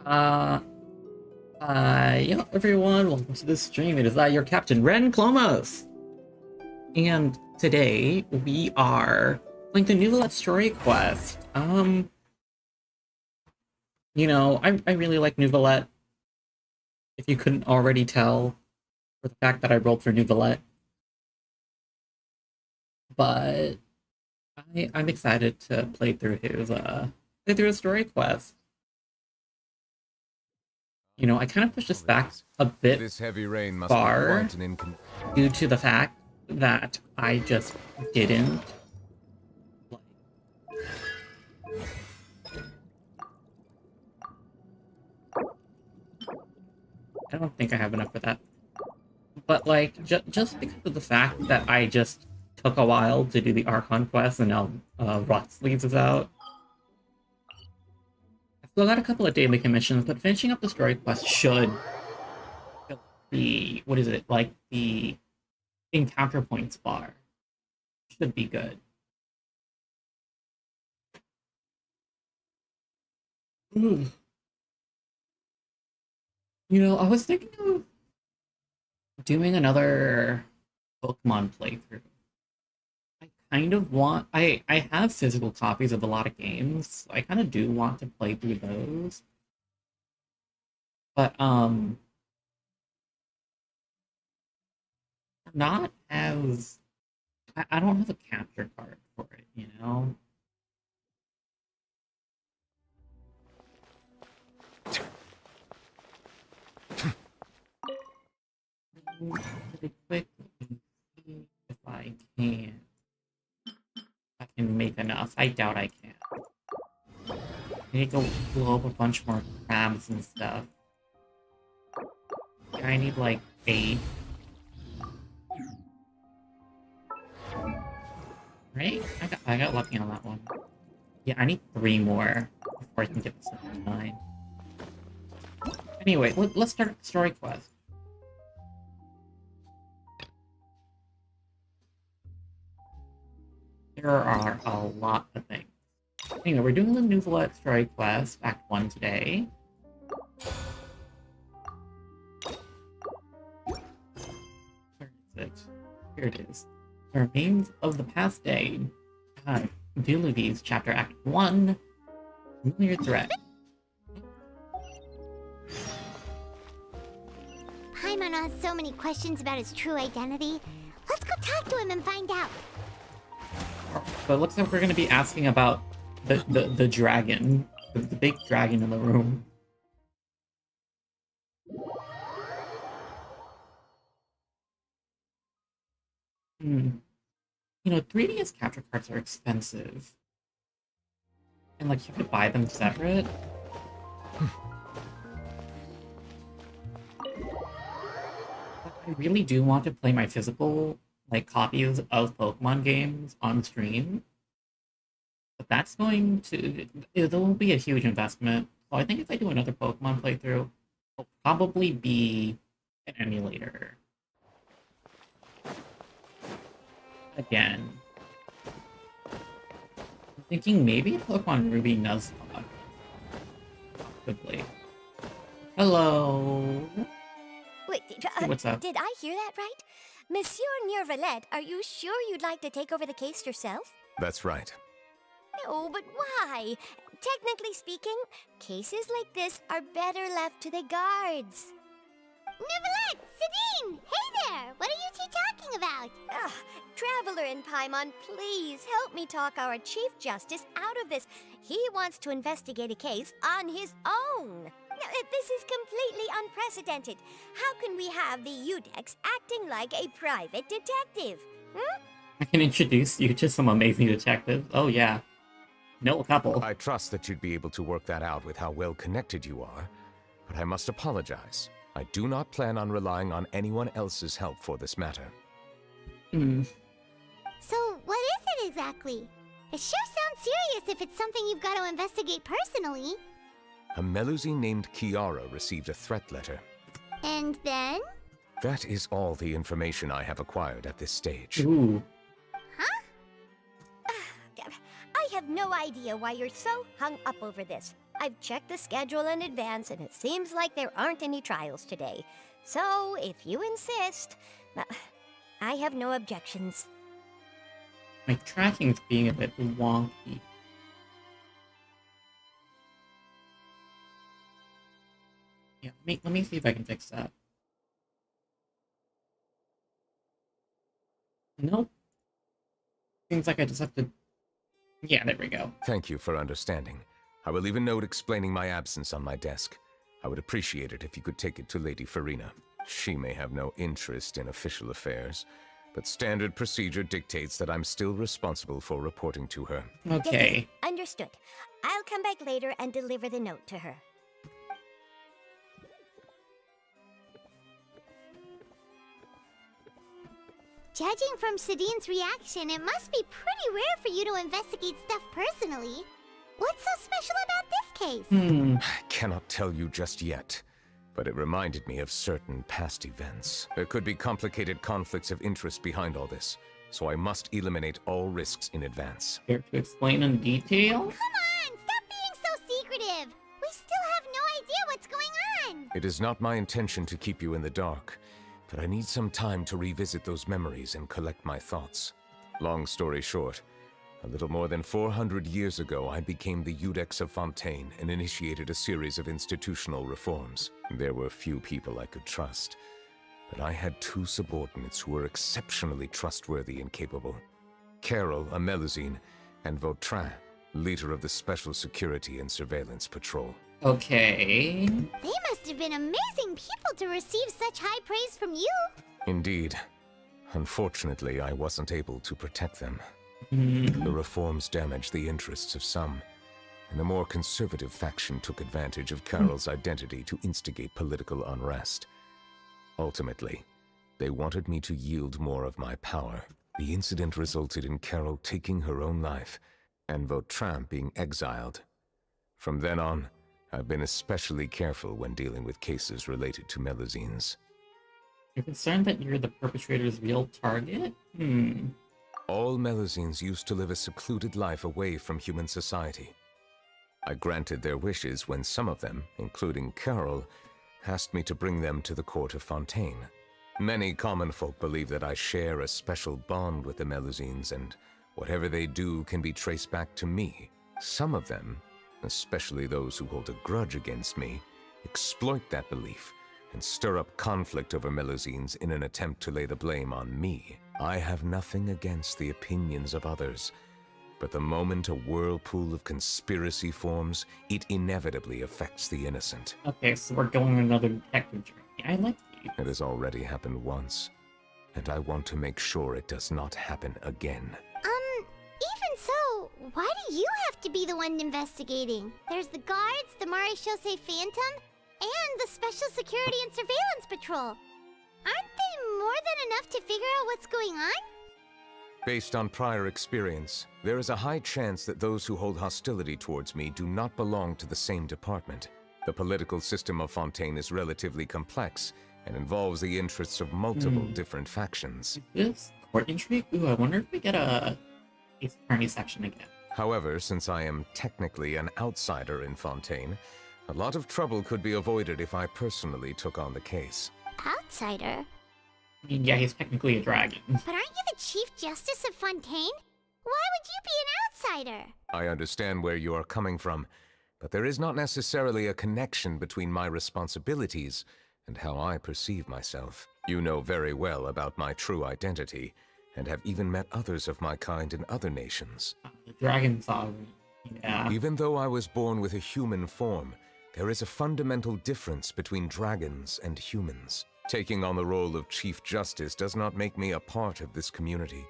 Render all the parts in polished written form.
Uh, yeah, everyone, welcome to the stream. It is I, your captain, Ren Clomos. And today we are playing the Neuvillette story quest. I really like Neuvillette. If you couldn't already tell, for the fact that I rolled for Neuvillette. But I'm excited to play through his story quest. You know, I kind of pushed this back a bit This heavy rain must far be due to the fact that I just didn't I don't think I have enough for that. But like, just because of the fact that I just took a while to do the Archon quest and now Rot Sleeves is out. I still got a couple of daily commissions, but finishing up the story quest should be, what is it, like the encounter points bar. Should be good. Ooh. You know, I was thinking of doing another Pokemon playthrough. I kind of want... I have physical copies of a lot of games, so I kind of do want to play through those. But, not as... I don't have a capture card for it, you know? Really quick, see if I can. I can make enough. I doubt I can. I need to go blow up a bunch more crabs and stuff. I need like 8. Right? I got lucky on that one. Yeah, I need 3 more before I can get this up to 9. Anyway, let's start the story quest. There are a lot of things. Anyway, we're doing the Neuvillette story quest, Act 1 today. Where is it? Here it is. The remains of the past day. Duluvies, Chapter Act 1. Familiar threat. Paimon has so many questions about his true identity. Let's go talk to him and find out. So it looks like we're going to be asking about the dragon. The big dragon in the room. You know, 3DS capture cards are expensive. And, like, you could buy them separate. But I really do want to play my physical, like, copies of Pokemon games on stream. But that's going to... It'll be a huge investment. So I think if I do another Pokemon playthrough, it'll probably be an emulator. Again. I'm thinking maybe a Pokemon Ruby Nuzlocke. Possibly. Hello. Wait, What's up? Did I hear that right? Monsieur Neuvillette, are you sure you'd like to take over the case yourself? That's right. No, but why? Technically speaking, cases like this are better left to the guards. Neuvillette! Sedine! Hey there! What are you two talking about? Traveler and Paimon, please help me talk our Chief Justice out of this. He wants to investigate a case on his own. This is completely unprecedented. How can we have the Udex acting like a private detective? I can introduce you to some amazing detectives. Oh yeah. Know a couple. I trust that you'd be able to work that out with how well connected you are, but I must apologize. I do not plan on relying on anyone else's help for this matter. So, what is it exactly? It sure sounds serious if it's something you've got to investigate personally. A Melusine named Kiara received a threat letter. And then? That is all the information I have acquired at this stage. Ooh. I have no idea why you're so hung up over this. I've checked the schedule in advance, and it seems like there aren't any trials today. So, if you insist, I have no objections. My tracking's being a bit wonky. Yeah, let me see if I can fix that. Nope. Seems like I just have to... Yeah, there we go. Thank you for understanding. I will leave a note explaining my absence on my desk. I would appreciate it if you could take it to Lady Farina. She may have no interest in official affairs, but standard procedure dictates that I'm still responsible for reporting to her. Okay. Yes, understood. I'll come back later and deliver the note to her. Judging from Sadine's reaction, it must be pretty rare for you to investigate stuff personally. What's so special about this case? I cannot tell you just yet, but it reminded me of certain past events. There could be complicated conflicts of interest behind all this, so I must eliminate all risks in advance. Care to explain in detail? Come on, stop being so secretive! We still have no idea what's going on! It is not my intention to keep you in the dark, but I need some time to revisit those memories and collect my thoughts. Long story short, a little more than 400 years ago, I became the Iudex of Fontaine and initiated a series of institutional reforms. There were few people I could trust, but I had two subordinates who were exceptionally trustworthy and capable. Carol, a Melusine, and Vautrin, leader of the Special Security and Surveillance Patrol. Okay. They must have been amazing people to receive such high praise from you! Indeed. Unfortunately, I wasn't able to protect them. Hmm. The reforms damaged the interests of some, and the more conservative faction took advantage of Carol's identity to instigate political unrest. Ultimately, they wanted me to yield more of my power. The incident resulted in Carol taking her own life, and Vautrin being exiled. From then on, I've been especially careful when dealing with cases related to Melusines. You're concerned that you're the perpetrator's real target? All Melusines used to live a secluded life away from human society. I granted their wishes when some of them, including Carol, asked me to bring them to the court of Fontaine. Many common folk believe that I share a special bond with the Melusines, and whatever they do can be traced back to me. Some of them, especially those who hold a grudge against me, exploit that belief and stir up conflict over Melusines in an attempt to lay the blame on me. I have nothing against the opinions of others, but the moment a whirlpool of conspiracy forms, it inevitably affects the innocent. Okay, so we're going on another detective journey. I like you. It has already happened once, and I want to make sure it does not happen again. Even so, why do you have to be the one investigating? There's the guards, the Marechaussee Phantom, and the Special Security and Surveillance Patrol. Aren't they more than enough to figure out what's going on? Based on prior experience, there is a high chance that those who hold hostility towards me do not belong to the same department. The political system of Fontaine is relatively complex and involves the interests of multiple different factions. Is this court intrigue? Ooh, I wonder if we get a attorney section again. However, since I am technically an outsider in Fontaine, a lot of trouble could be avoided if I personally took on the case. Outsider? I mean, yeah, he's technically a dragon. But aren't you the Chief Justice of Fontaine? Why would you be an outsider? I understand where you are coming from, but there is not necessarily a connection between my responsibilities and how I perceive myself. You know very well about my true identity, and have even met others of my kind in other nations. The dragon sovereign. Yeah. Even though I was born with a human form, there is a fundamental difference between dragons and humans. Taking on the role of Chief Justice does not make me a part of this community.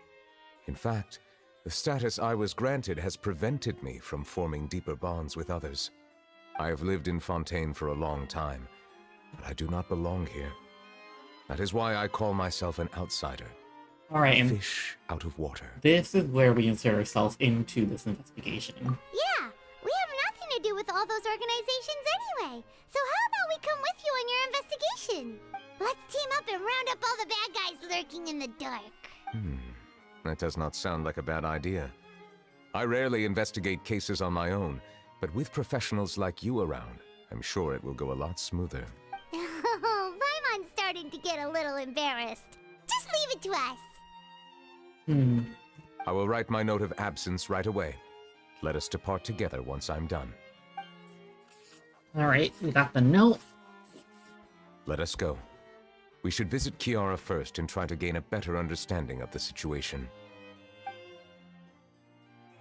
In fact, the status I was granted has prevented me from forming deeper bonds with others. I have lived in Fontaine for a long time, but I do not belong here. That is why I call myself an outsider. Alright, and Fish out of water. this is where we insert ourselves into this investigation. Yeah, we have nothing to do with all those organizations anyway. So how about we come with you on your investigation? Let's team up and round up all the bad guys lurking in the dark. That does not sound like a bad idea. I rarely investigate cases on my own, But with professionals like you around, I'm sure it will go a lot smoother. Oh, Paimon's starting to get a little embarrassed. Just leave it to us. I will write my note of absence right away. Let us depart together once I'm done. Alright, we got the note. Let us go. We should visit Kiara first and try to gain a better understanding of the situation.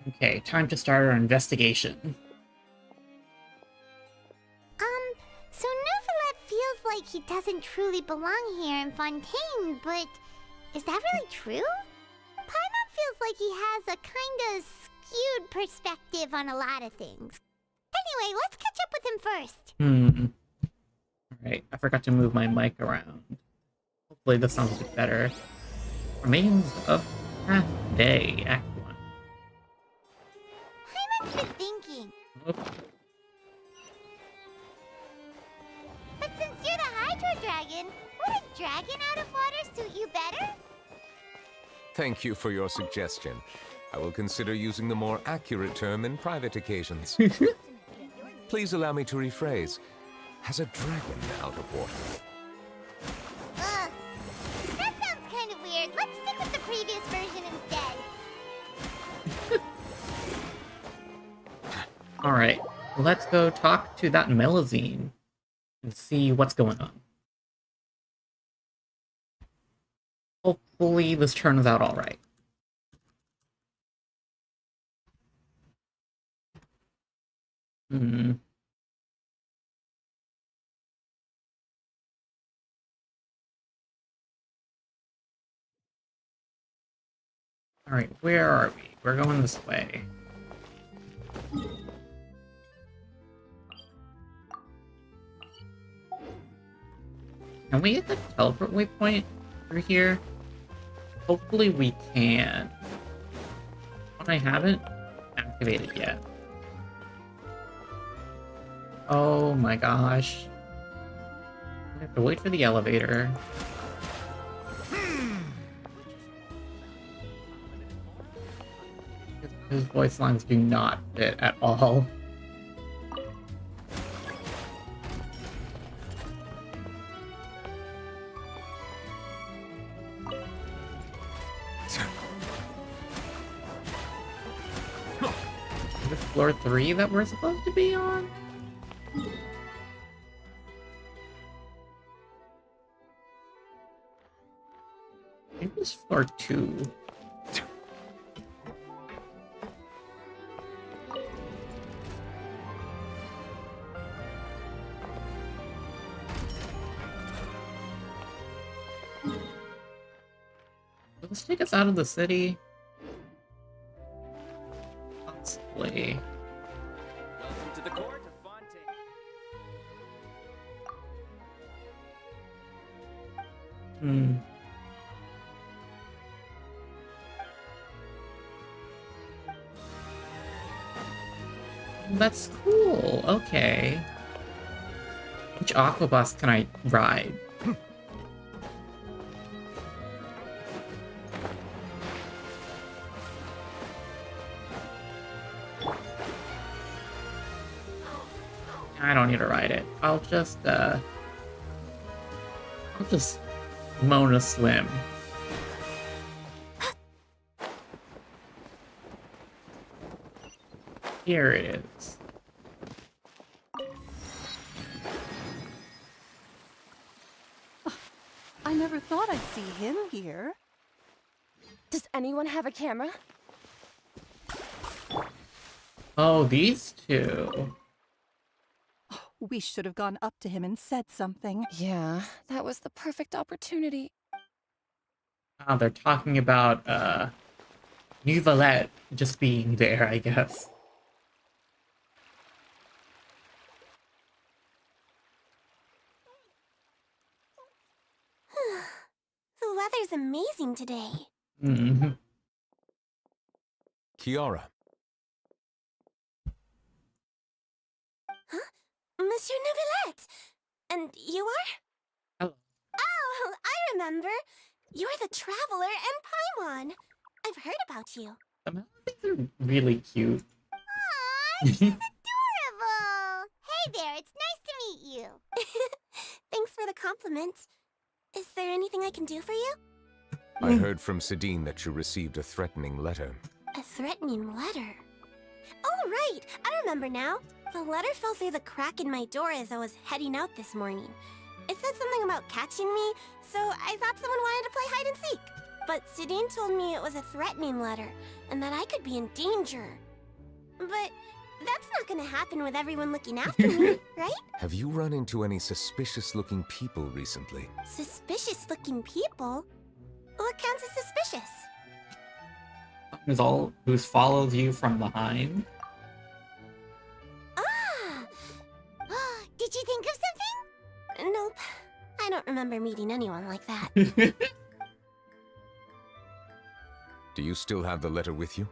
Okay, time to start our investigation. So Neuvillette feels like he doesn't truly belong here in Fontaine, but is that really true? Paimon feels like he has a kinda skewed perspective on a lot of things. Anyway, let's catch up with him first. Alright, I forgot to move my mic around. Hopefully this sounds a bit better. Remains of Half Day, Act 1. Paimon's been thinking. Oop. But since you're the Hydro Dragon, would a dragon out of water suit you better? Thank you for your suggestion. I will consider using the more accurate term in private occasions. Please allow me to rephrase. Has a dragon out of water? That sounds kind of weird. Let's stick with the previous version instead. Alright, let's go talk to that Melazine and see what's going on. Hopefully this turns out alright. Alright, where are we? We're going this way. Can we get the teleport waypoint through here? Hopefully we can. But I haven't activated yet. Oh my gosh. We have to wait for the elevator. His voice lines do not fit at all. Is this floor 3 that we're supposed to be on? I think it's floor 2. Let's take us out of the city. Possibly. Welcome to the court of Fontaine. That's cool. Okay. Which aquabus can I ride? I don't need to ride it. I'll just Mona Slim. Here it is. I never thought I'd see him here. Does anyone have a camera? Oh, these two. We should have gone up to him and said something. Yeah, that was the perfect opportunity. Oh, they're talking about Neuvillette just being there, I guess. The weather's amazing today. Kiara, Monsieur Neuvillette! And you are? Hello. Oh, I remember. You're the Traveler and Paimon. I've heard about you. The Melazines are really cute. Aww, she's Hi there, it's nice to meet you. Thanks for the compliments. Is there anything I can do for you? I heard from Sidine that you received a threatening letter. A threatening letter? Oh, right! I remember now. The letter fell through the crack in my door as I was heading out this morning. It said something about catching me, so I thought someone wanted to play hide and seek. But Sidine told me it was a threatening letter, and that I could be in danger. But that's not gonna happen with everyone looking after me, right? Have you run into any suspicious-looking people recently? Suspicious-looking people? What counts as suspicious? Is all who follows you from behind. Ah! Did you think of something? Nope. I don't remember meeting anyone like that. Do you still have the letter with you?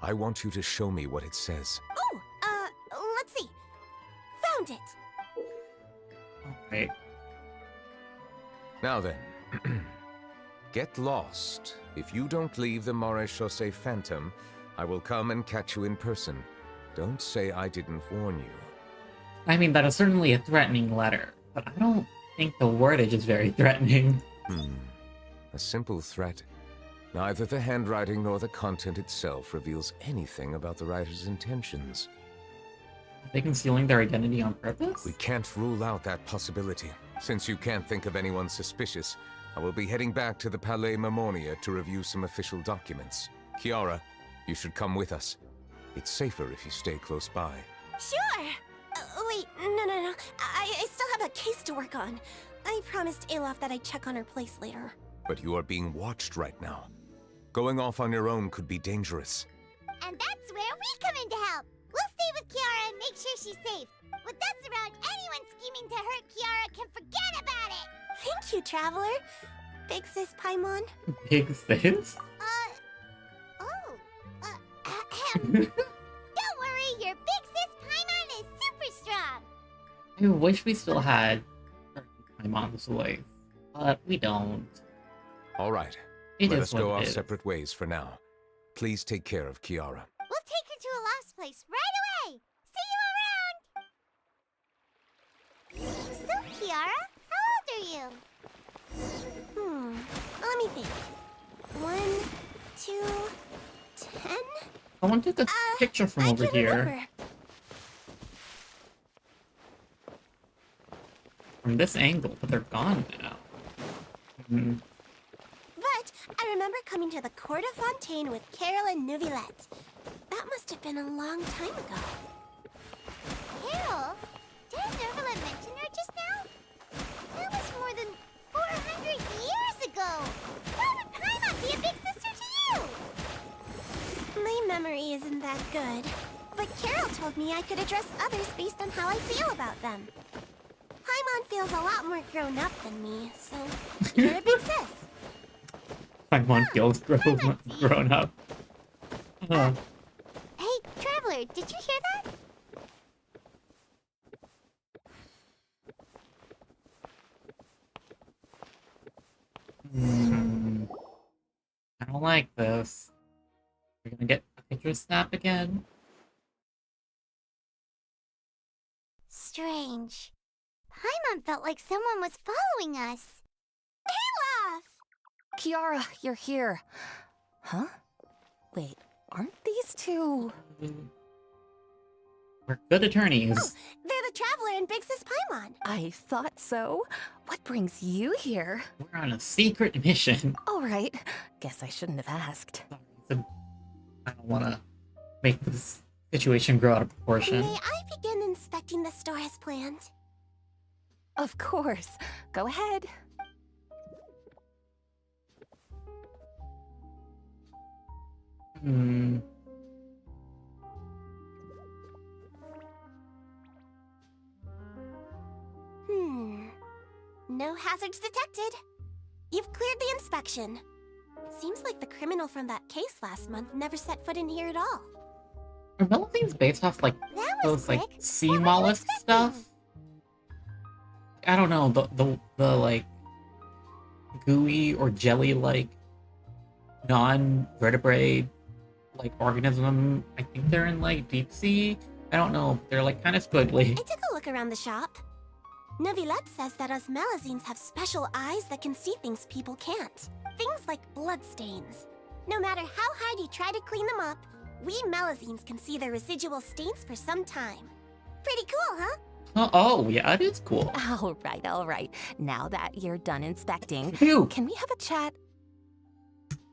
I want you to show me what it says. Oh, let's see. Found it. Right. Now then, get lost. If you don't leave the Maréchaussée Phantom, I will come and catch you in person. Don't say I didn't warn you. I mean, that is certainly a threatening letter, but I don't think the wordage is very threatening. A simple threat. Neither the handwriting nor the content itself reveals anything about the writer's intentions. Are they concealing their identity on purpose? We can't rule out that possibility. Since you can't think of anyone suspicious, I will be heading back to the Palais Mermonia to review some official documents. Kiara, you should come with us. It's safer if you stay close by. Sure! Wait, no. I still have a case to work on. I promised Alof that I'd check on her place later. But you are being watched right now. Going off on your own could be dangerous. And that's where we come in to help. We'll stay with Kiara and make sure she's safe. With us around, anyone scheming to hurt Kiara can forget about it. Thank you, Traveler. Big Sis Paimon. Big sis? Don't worry, your big sis Paimon is super strong. I wish we still had Paimon's voice, but we don't. All right. It Let is us what go it our is. separate ways for now. Please take care of Kiara. We'll take her to a lost place right away. See you around. So, Kiara, how old are you? Let me think. 1, 2, 10? Someone took a picture from I over can't here. remember. From this angle, but they're gone now. But I remember coming to the court of Fontaine with Carol and Neuvillette. That must have been a long time ago. Carol? Did Neuvillette mention her just now? That was more than 400 years ago. How would Paimon be a big sister to you? My memory isn't that good. But Carol told me I could address others based on how I feel about them. Paimon feels a lot more grown up than me, so you're a big sis. Paimon feels grown up. Hey, Traveler, did you hear that? I don't like this. We're gonna get a picture snap again. Strange. Paimon felt like someone was following us. Kiara, you're here. Huh? Wait, aren't these two... We're good attorneys. They're the Traveler and Big Sis Paimon. I thought so. What brings you here? We're on a secret mission. All right. Guess I shouldn't have asked. I don't want to make this situation grow out of proportion. May I begin inspecting the store as planned? Of course. Go ahead. No hazards detected. You've cleared the inspection. Seems like the criminal from that case last month never set foot in here at all. Are Melodies based off like That was those like quick. sea What were you mollusk expecting? stuff? I don't know, the like gooey or jelly like non-vertebrate like organism. I think they're in like deep sea. I don't know. They're like kind of squiggly. I took a look look around the shop. Neuvillette says that us Melazines have special eyes that can see things people can't. Things like bloodstains. No matter how hard you try to clean them up, we Melazines can see their residual stains for some time. Pretty cool, huh? Oh, yeah, it is cool. All right. Now that you're done inspecting, Phew. can we have a chat?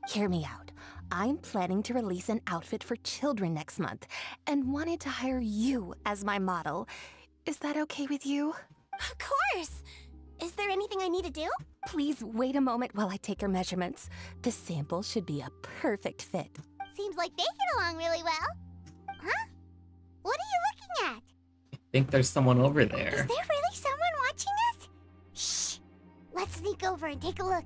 Hear me out. I'm planning to release an outfit for children next month and wanted to hire you as my model. Is that okay with you? Of course! Is there anything I need to do? Please wait a moment while I take your measurements. The sample should be a perfect fit. Seems like they get along really well. Huh? What are you looking at? I think there's someone over Is there. there really someone watching us? Shh! Let's sneak over and take a look.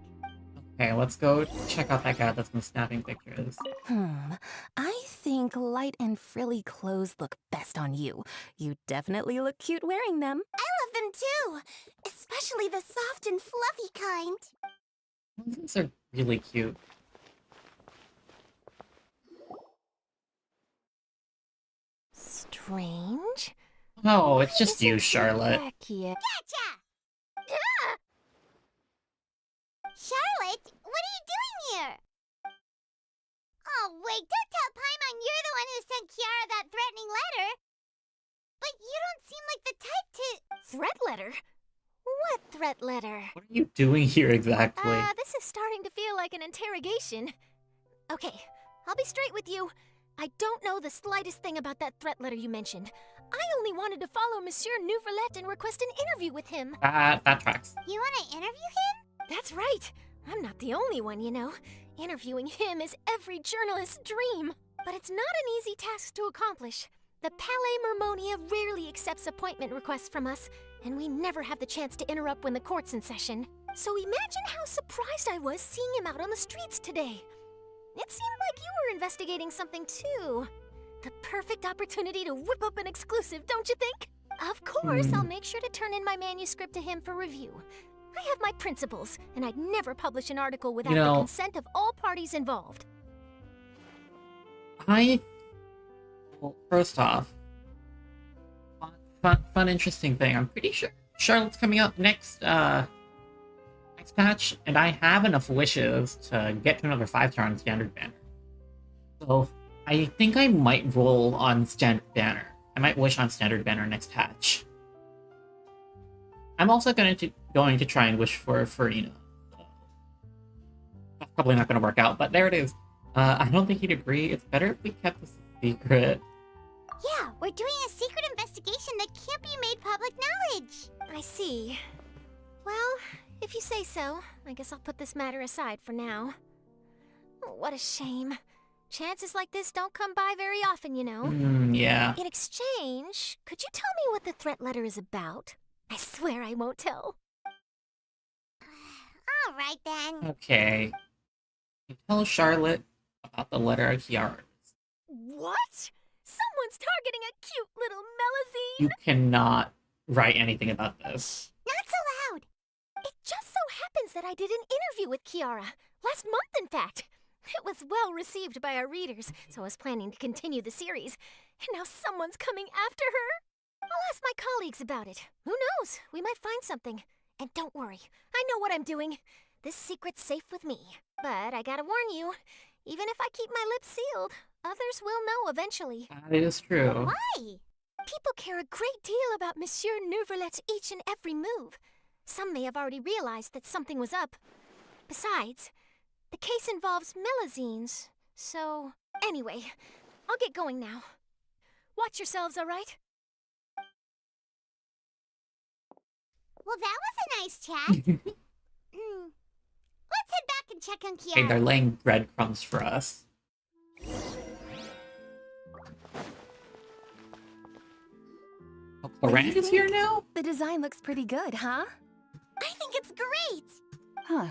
Okay, let's go check out that guy that's been snapping pictures. I think light and frilly clothes look best on you. You definitely look cute wearing them. I love them too! Especially the soft and fluffy kind. These are really cute. Strange. Oh, it's just you, Isn't he Charlotte. back yet? Gotcha! Ah! Charlotte, what are you doing here? Oh, wait, don't tell Paimon you're the one who sent Kiara that threatening letter. But you don't seem like the type to... Threat letter? What threat letter? What are you doing here exactly? This is starting to feel like an interrogation. Okay, I'll be straight with you. I don't know the slightest thing about that threat letter you mentioned. I only wanted to follow Monsieur Neuvillette and request an interview with him. That tracks. You want to interview him? That's right. I'm not the only one, you know. Interviewing him is every journalist's dream. But it's not an easy task to accomplish. The Palais Mermonia rarely accepts appointment requests from us, and we never have the chance to interrupt when the court's in session. So imagine how surprised I was seeing him out on the streets today. It seemed like you were investigating something too. The perfect opportunity to whip up an exclusive, don't you think? Of course, I'll make sure to turn in my manuscript to him for review. I have my principles, and I'd never publish an article without the consent of all parties involved. Well, first off, fun, interesting thing. I'm pretty sure Charlotte's coming up next patch, and I have enough wishes to get to another 5-star on Standard Banner. So I think I might roll on Standard Banner. I might wish on Standard Banner next patch. I'm also going to try and wish for Farina. That's probably not going to work out, but there it is. I don't think he'd agree. It's better if we kept this a secret. Yeah, we're doing a secret investigation that can't be made public knowledge. I see. Well, if you say so, I guess I'll put this matter aside for now. What a shame. Chances like this don't come by very often, you know. Yeah. In exchange, could you tell me what the threat letter is about? I swear I won't tell. All right, then. Okay. You tell Charlotte about the letter of Kiara. What? Someone's targeting a cute little Melazine? You cannot write anything about this. Not so loud. It just so happens that I did an interview with Kiara. Last month, in fact. It was well received by our readers, so I was planning to continue the series. And now someone's coming after her. I'll ask my colleagues about it. Who knows? We might find something. And don't worry, I know what I'm doing. This secret's safe with me. But I gotta warn you, even if I keep my lips sealed, others will know eventually. That is true. Why? People care a great deal about Monsieur Neuvillette's each and every move. Some may have already realized that something was up. Besides, the case involves Melazines, so... Anyway, I'll get going now. Watch yourselves, all right? Well, that was a nice chat. Let's head back and check on Kiara. Okay, they're laying breadcrumbs for us. Oh, Clorant is here now? The design looks pretty good, huh? I think it's great! Huh.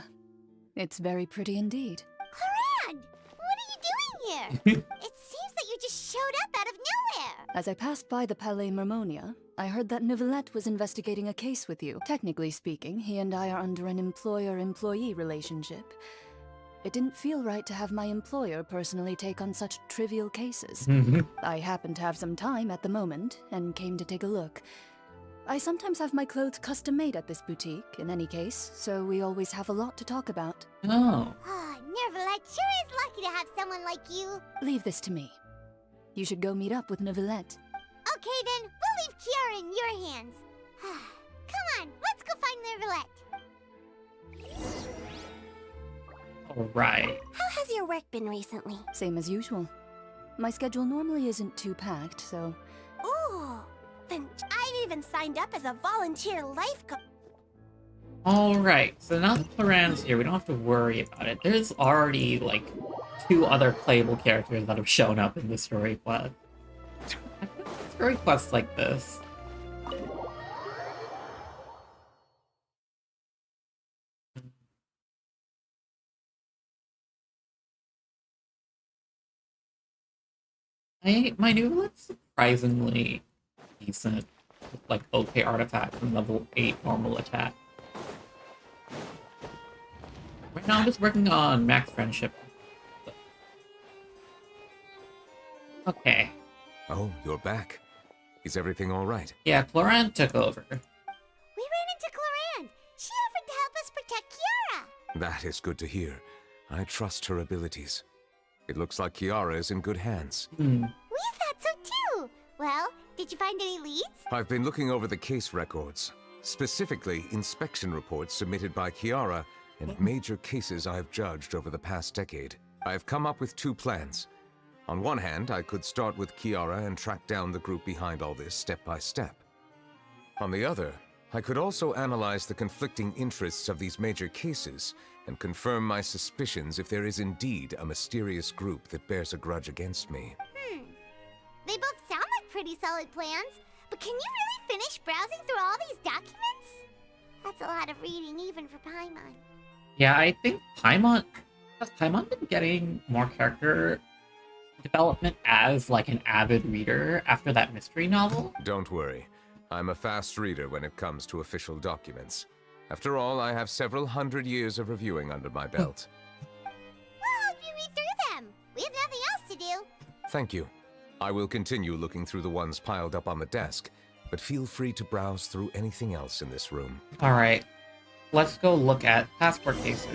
It's very pretty indeed. Clorant, what are you doing here? It seems that you just showed up out of nowhere. As I passed by the Palais Mermonia, I heard that Neuvillette was investigating a case with you. Technically speaking, he and I are under an employer-employee relationship. It didn't feel right to have my employer personally take on such trivial cases. I happened to have some time at the moment, and came to take a look. I sometimes have my clothes custom made at this boutique, in any case, so we always have a lot to talk about. Oh. Ah, Neuvillette sure is lucky to have someone like you. Leave this to me. You should go meet up with Neuvillette. Okay then, we'll leave Kiara in your hands. Come on, let's go find Neuvillette. Alright. How has your work been recently? Same as usual. My schedule normally isn't too packed, so... Ooh, then I've even signed up as a volunteer lifeguard. Alright, so now that Cloran's here, we don't have to worry about it. There's already, like, 2 other playable characters that have shown up in the story quest. Story quests like this. My Neuvillette's surprisingly decent, with, like, okay artifacts and level 8 normal attack. Right now I'm just working on max friendship. Okay. Oh, you're back. Is everything all right? Yeah, Cloran took over. We ran into Cloran. She offered to help us protect Kiara. That is good to hear. I trust her abilities. It looks like Kiara is in good hands. We thought so too. Well, did you find any leads? I've been looking over the case records, specifically inspection reports submitted by Kiara and major cases I've judged over the past decade. I've come up with 2 plans. On one hand, I could start with Kiara and track down the group behind all this step by step. On the other, I could also analyze the conflicting interests of these major cases and confirm my suspicions if there is indeed a mysterious group that bears a grudge against me. They both sound like pretty solid plans, but can you really finish browsing through all these documents? That's a lot of reading even for Paimon. Yeah, I think Paimon... Has Paimon been getting more character development as, like, an avid reader after that mystery novel? Don't worry. I'm a fast reader when it comes to official documents. After all, I have several hundred years of reviewing under my belt. We'll help you read through them. We have nothing else to do. Thank you. I will continue looking through the ones piled up on the desk, but feel free to browse through anything else in this room. Alright. Let's go look at passport cases.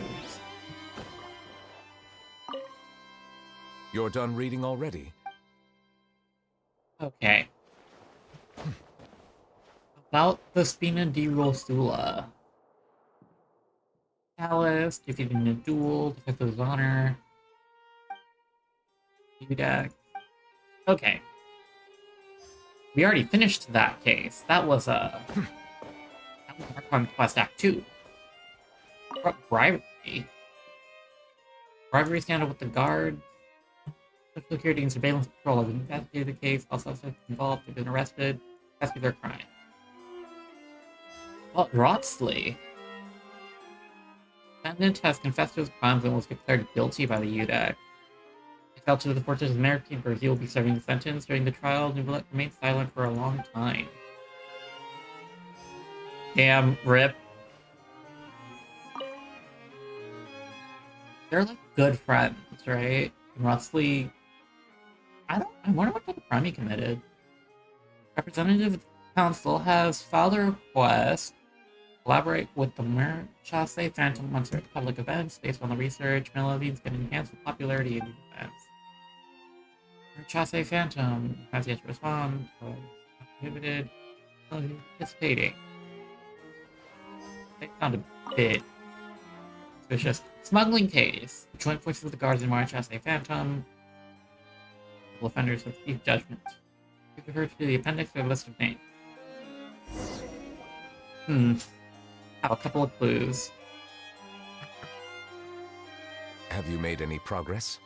You're done reading already? Okay. About the Spina di Rosula. Alice, defeated in a duel, defective honor. Udac. Okay. We already finished that case. That was Archon Quest Act 2. Bribery. Bribery scandal with the guard. Social security and surveillance patrol have investigated the case. All suspects involved have been arrested. Investigate their crime. Well, Rotsley. Defendant has confessed to his crimes and was declared guilty by the UDAC. He fell to the fortress of American where he will be serving the sentence. During the trial, Neuvillette remained silent for a long time. Damn, rip. They're like good friends, right? And Rotsley... I wonder what type of crime he committed. Representative of the council has filed a request collaborate with the Merchasse Phantom on certain public events based on the research. Melodies can enhance the popularity of the events. Merchasse Phantom has yet to respond. Prohibited participating. They found a bit suspicious. Smuggling case. Joint forces of the guards and Merchasse Phantom. Offenders with chief judgment. You refer to the appendix or a list of names. Have a couple of clues. Have you made any progress?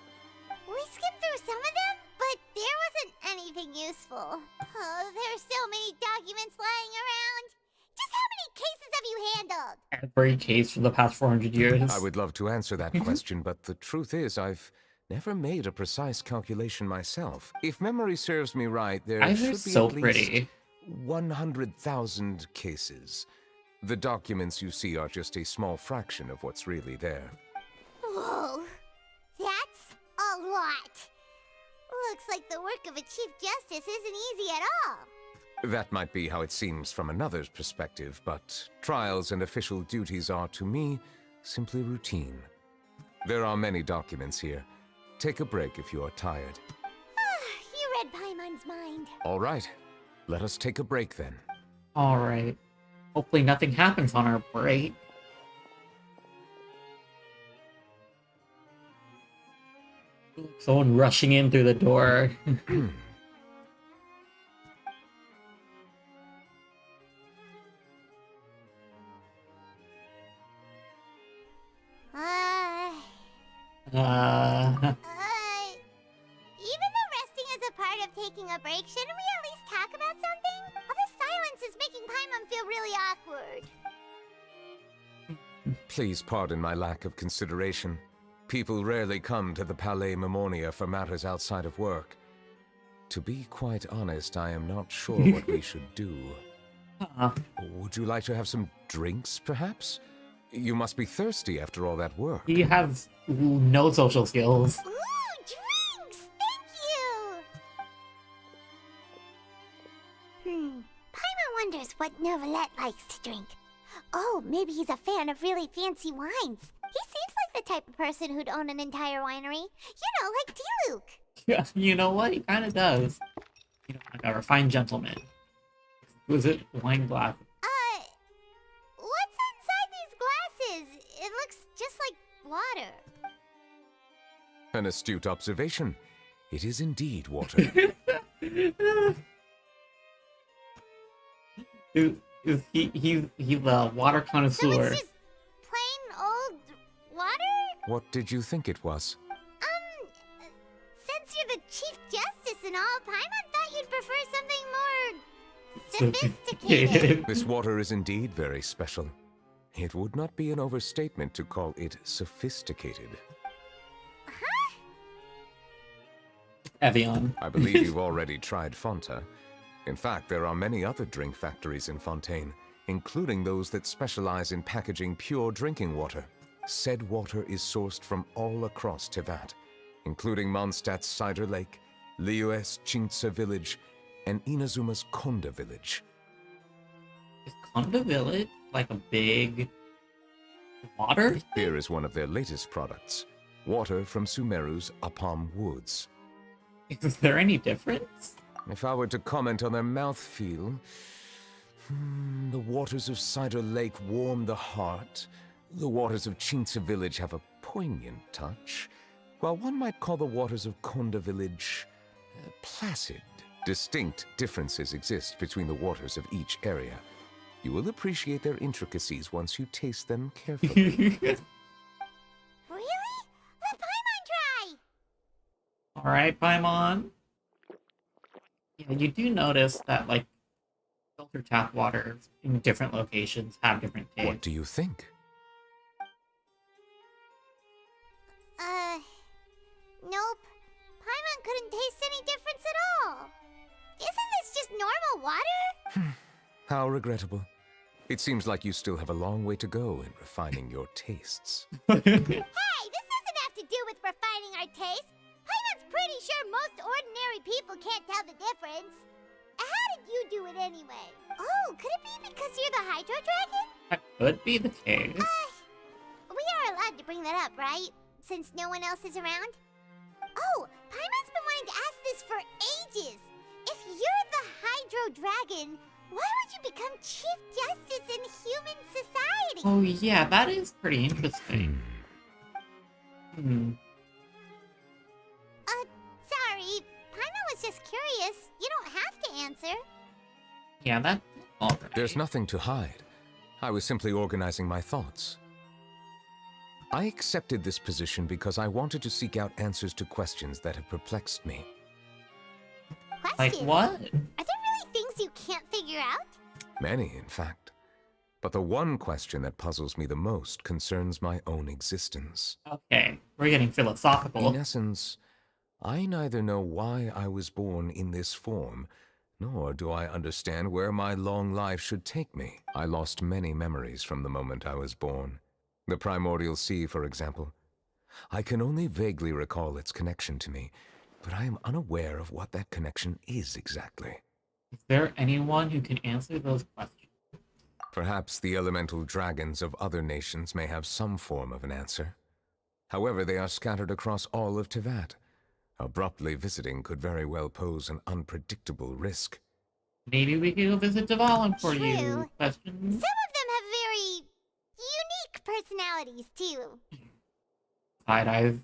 We skimmed through some of them, but there wasn't anything useful. Oh, there are so many documents lying around. Just how many cases have you handled? Every case for the past 400 years. I would love to answer that question, but the truth is I've never made a precise calculation myself. If memory serves me right, there Eyes should are be so at least pretty. 100,000 cases. The documents you see are just a small fraction of what's really there. Whoa, that's a lot. Looks like the work of a Chief Justice isn't easy at all. That might be how it seems from another's perspective, but trials and official duties are, to me, simply routine. There are many documents here. Take a break if you are tired. You read Paimon's mind. All right, let us take a break then. Alright. Hopefully nothing happens on our break. Someone rushing in through the door. Even though resting is a part of taking a break, shouldn't we at least talk about something? All this silence is making Paimon feel really awkward. Please pardon my lack of consideration. People rarely come to the Palais Mermonia for matters outside of work. To be quite honest, I am not sure what we should do. Would you like to have some drinks, perhaps? You must be thirsty after all that work. He has no social skills. Ooh, drinks! Thank you! Paimon wonders what Neuvillette likes to drink. Oh, maybe he's a fan of really fancy wines. He seems like the type of person who'd own an entire winery. You know, like Diluc. Yeah, you know what? He kind of does. You know, like a refined gentleman. Exquisite wine glass. What's inside these glasses? It looks just like water. An astute observation. It is indeed water. He's a water So connoisseur. it's just plain old water? What did you think it was? Since you're the Chief Justice and all, Paimon thought you'd prefer something more sophisticated. This water is indeed very special. It would not be an overstatement to call it sophisticated. Evian. I believe you've already tried Fonta. In fact, there are many other drink factories in Fontaine, including those that specialize in packaging pure drinking water. Said water is sourced from all across Tevat, including Mondstadt's Cider Lake, Liyue's Chintsa village, and Inazuma's Konda village. Is Konda Village like a big water? Here is one of their latest products, water from Sumeru's Apam Woods. Is there any difference? If I were to comment on their mouthfeel, the waters of Cider Lake warm the heart. The waters of Chintsa village have a poignant touch, while one might call the waters of Konda village placid. Distinct differences exist between the waters of each area. You will appreciate their intricacies once you taste them carefully. Really? Let Paimon try! Alright, Paimon. Yeah, you do notice that, like, filter tap water in different locations have different tastes. What do you think? Nope. Paimon couldn't taste any difference at all. Isn't this just normal water? How regrettable. It seems like you still have a long way to go in refining your tastes. Hey, this doesn't have to do with refining our taste. Paimon's pretty sure most ordinary people can't tell the difference. How did you do it anyway? Oh, could it be because you're the Hydro Dragon? That could be the case. We are allowed to bring that up, right? Since no one else is around? Oh, Paimon's been wanting to ask this for ages. If you're the Hydro Dragon, why would you become Chief Justice in human society? Oh yeah, that is pretty interesting. Sorry. Paimon was just curious. You don't have to answer. Yeah, that's alright. There's nothing to hide. I was simply organizing my thoughts. I accepted this position because I wanted to seek out answers to questions that have perplexed me. Like Questions? what? Are there really things you can't figure out? Many, in fact. But the one question that puzzles me the most concerns my own existence. Okay, we're getting philosophical. In essence, I neither know why I was born in this form, nor do I understand where my long life should take me. I lost many memories from the moment I was born. The primordial sea, for example. I can only vaguely recall its connection to me, but I am unaware of what that connection is exactly. Is there anyone who can answer those questions? Perhaps the elemental dragons of other nations may have some form of an answer. However, they are scattered across all of Teyvat. Abruptly visiting could very well pose an unpredictable risk. Maybe we could go visit Devalin for you. True. Questions? Some of them have very unique personalities, too. Side-eyes,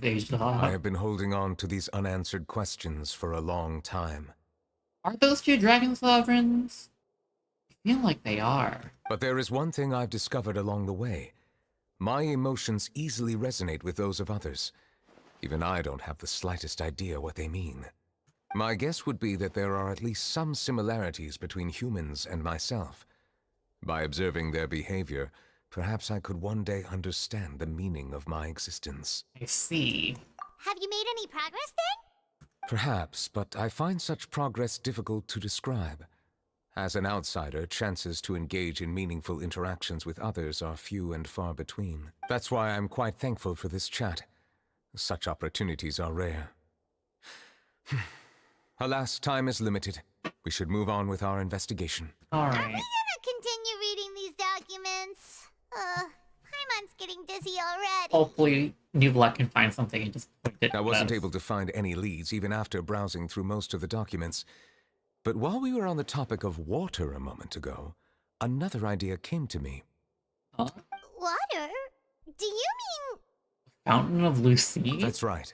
Asia. I have been holding on to these unanswered questions for a long time. Are those two dragon sovereigns? I feel like they are. But there is one thing I've discovered along the way. My emotions easily resonate with those of others. Even I don't have the slightest idea what they mean. My guess would be that there are at least some similarities between humans and myself. By observing their behavior, perhaps I could one day understand the meaning of my existence. I see. Have you made any progress then? Perhaps, but I find such progress difficult to describe. As an outsider, chances to engage in meaningful interactions with others are few and far between. That's why I'm quite thankful for this chat. Such opportunities are rare. Alas, time is limited. We should move on with our investigation. Are we Alright. gonna continue reading these documents? Paimon's getting dizzy already. Hopefully, Neuvillette can find something and just put it I wasn't to us. able to find any leads even after browsing through most of the documents. But while we were on the topic of water a moment ago, another idea came to me. Huh? Water? Do you mean... Fountain of Lucy? That's right.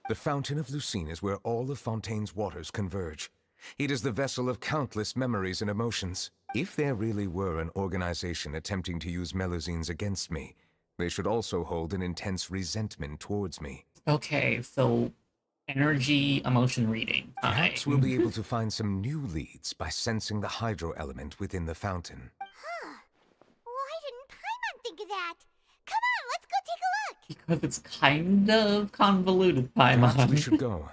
The Fountain of Lucine is where all of Fontaine's waters converge. It is the vessel of countless memories and emotions. If there really were an organization attempting to use Melusines against me, they should also hold an intense resentment towards me. Okay, so energy emotion reading. Perhaps we'll be able to find some new leads by sensing the hydro element within the fountain. Huh. Why didn't Paimon think of that? Come on, let's go take a look! Because it's kind of convoluted, Perhaps we Paimon. should go.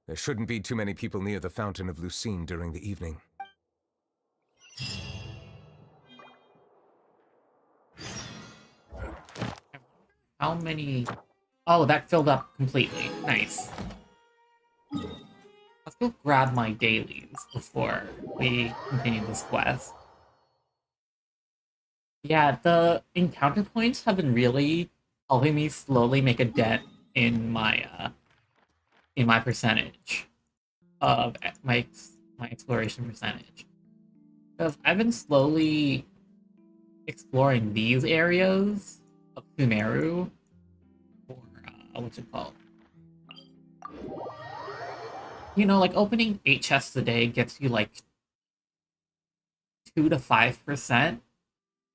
There shouldn't be too many people near the Fountain of Lucine during the evening. How many... Oh, that filled up completely. Nice. Let's go grab my dailies before we continue this quest. Yeah, the encounter points have been really helping me slowly make a dent in my percentage of my exploration percentage. Because I've been slowly exploring these areas of Sumeru, or what's it called? You know, like opening 8 chests a day gets you like 2 to 5%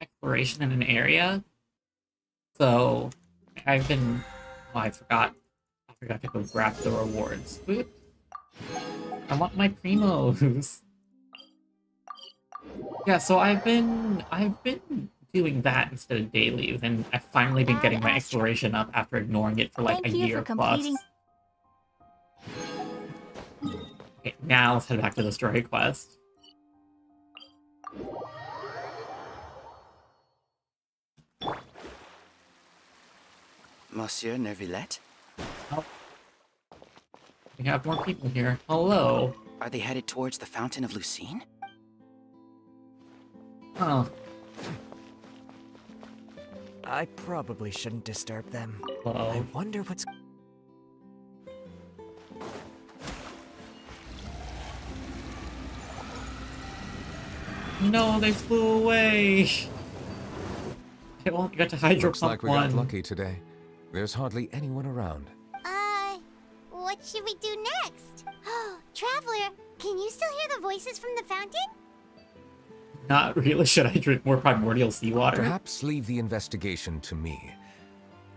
exploration in an area. So I've been... Oh, I forgot to go grab the rewards. Oops. I want my primos. Yeah, so I've been doing that instead of dailies, and I've finally been getting my exploration up after ignoring it for like Thank a you year for plus. completing- Okay, now let's head back to the story quest. Monsieur Neuvillette? Oh. We have more people here. Hello. Are they headed towards the Fountain of Lucine? Oh, I probably shouldn't disturb them. hello. I wonder what's... No, they flew away. Okay, well, you got to hydro Looks pump like we one. got lucky today. There's hardly anyone around. What should we do next? Oh, Traveler, can you still hear the voices from the fountain? Not really. Should I drink more primordial seawater? Perhaps leave the investigation to me.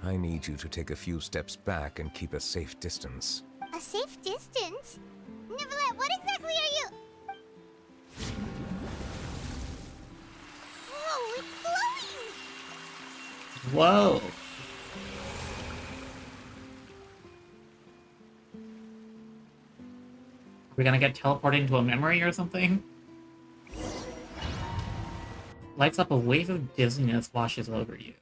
I need you to take a few steps back and keep a safe distance. A safe distance? Neuvillette, what exactly are you... Whoa, it's glowing! Whoa. We're gonna get teleported into a memory or something? Lights up, a wave of dizziness washes over you.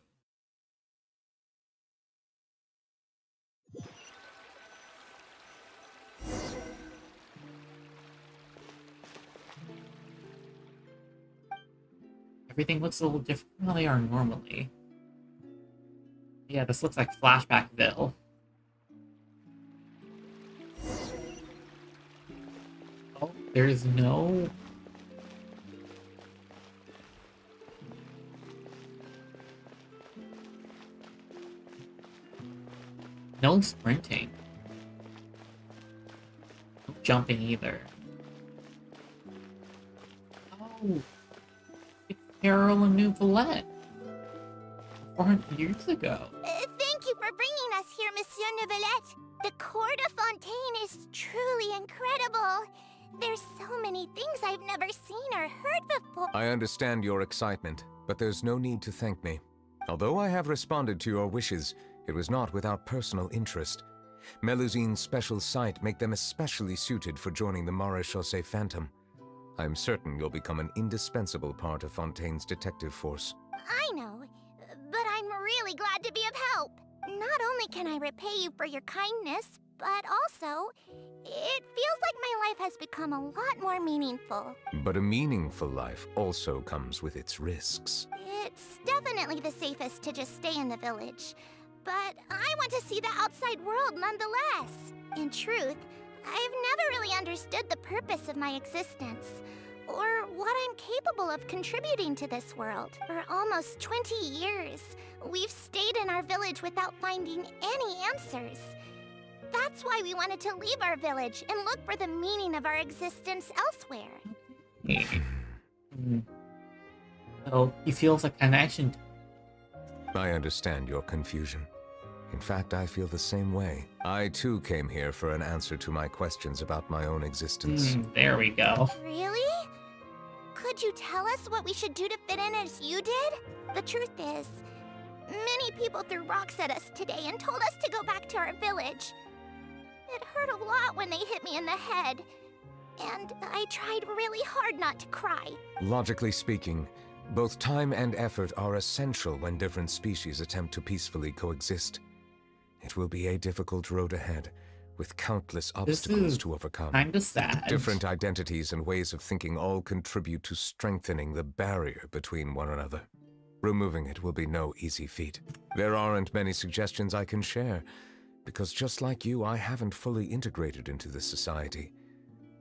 Everything looks a little different than they are normally. Yeah, this looks like Flashbackville. Oh, there's no... No sprinting. No jumping either. Oh, it's Carol and Neuvillette. 400 years ago. Thank you for bringing us here, Monsieur Neuvillette. The court of Fontaine is truly incredible. There's so many things I've never seen or heard before. I understand your excitement, but there's no need to thank me. Although I have responded to your wishes, it was not without personal interest. Melusine's special sight make them especially suited for joining the Maréchaussée Phantom. I'm certain you'll become an indispensable part of Fontaine's detective force. I know, but I'm really glad to be of help. Not only can I repay you for your kindness, but also, it feels like my life has become a lot more meaningful. But a meaningful life also comes with its risks. It's definitely the safest to just stay in the village. But I want to see the outside world nonetheless. In truth, I've never really understood the purpose of my existence, or what I'm capable of contributing to this world. For almost 20 years, we've stayed in our village without finding any answers. That's why we wanted to leave our village and look for the meaning of our existence elsewhere. So he feels a connection. I understand your confusion. In fact, I feel the same way. I too came here for an answer to my questions about my own existence. There we go. Really? Could you tell us what we should do to fit in as you did? The truth is, many people threw rocks at us today and told us to go back to our village. It hurt a lot when they hit me in the head, and I tried really hard not to cry. Logically speaking, both time and effort are essential when different species attempt to peacefully coexist. It will be a difficult road ahead, with countless obstacles to overcome. Kinda sad. Different identities and ways of thinking all contribute to strengthening the barrier between one another. Removing it will be no easy feat. There aren't many suggestions I can share, because just like you, I haven't fully integrated into this society.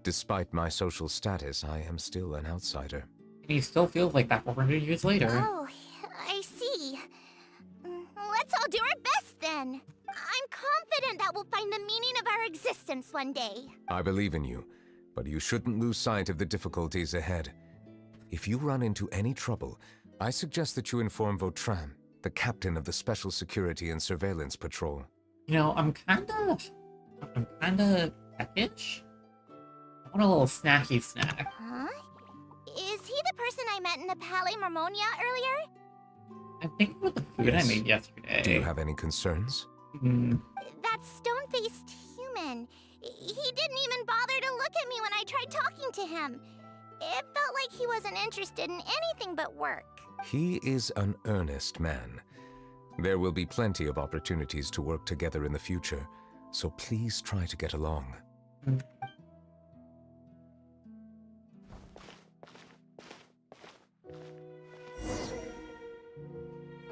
Despite my social status, I am still an outsider. And he still feels like that 400 years later. Oh, I see. Let's all do our best then. I'm confident that we'll find the meaning of our existence one day. I believe in you, but you shouldn't lose sight of the difficulties ahead. If you run into any trouble, I suggest that you inform Vautrin, the captain of the Special Security and Surveillance Patrol. You know, I'm kinda peckish. I want a little snacky snack. Huh? Is he the person I met in the Palais Marmonia earlier? I'm thinking about the food I made yesterday. Do you have any concerns? That stone-faced human. He didn't even bother to look at me when I tried talking to him. It felt like he wasn't interested in anything but work. He is an earnest man. There will be plenty of opportunities to work together in the future, so please try to get along.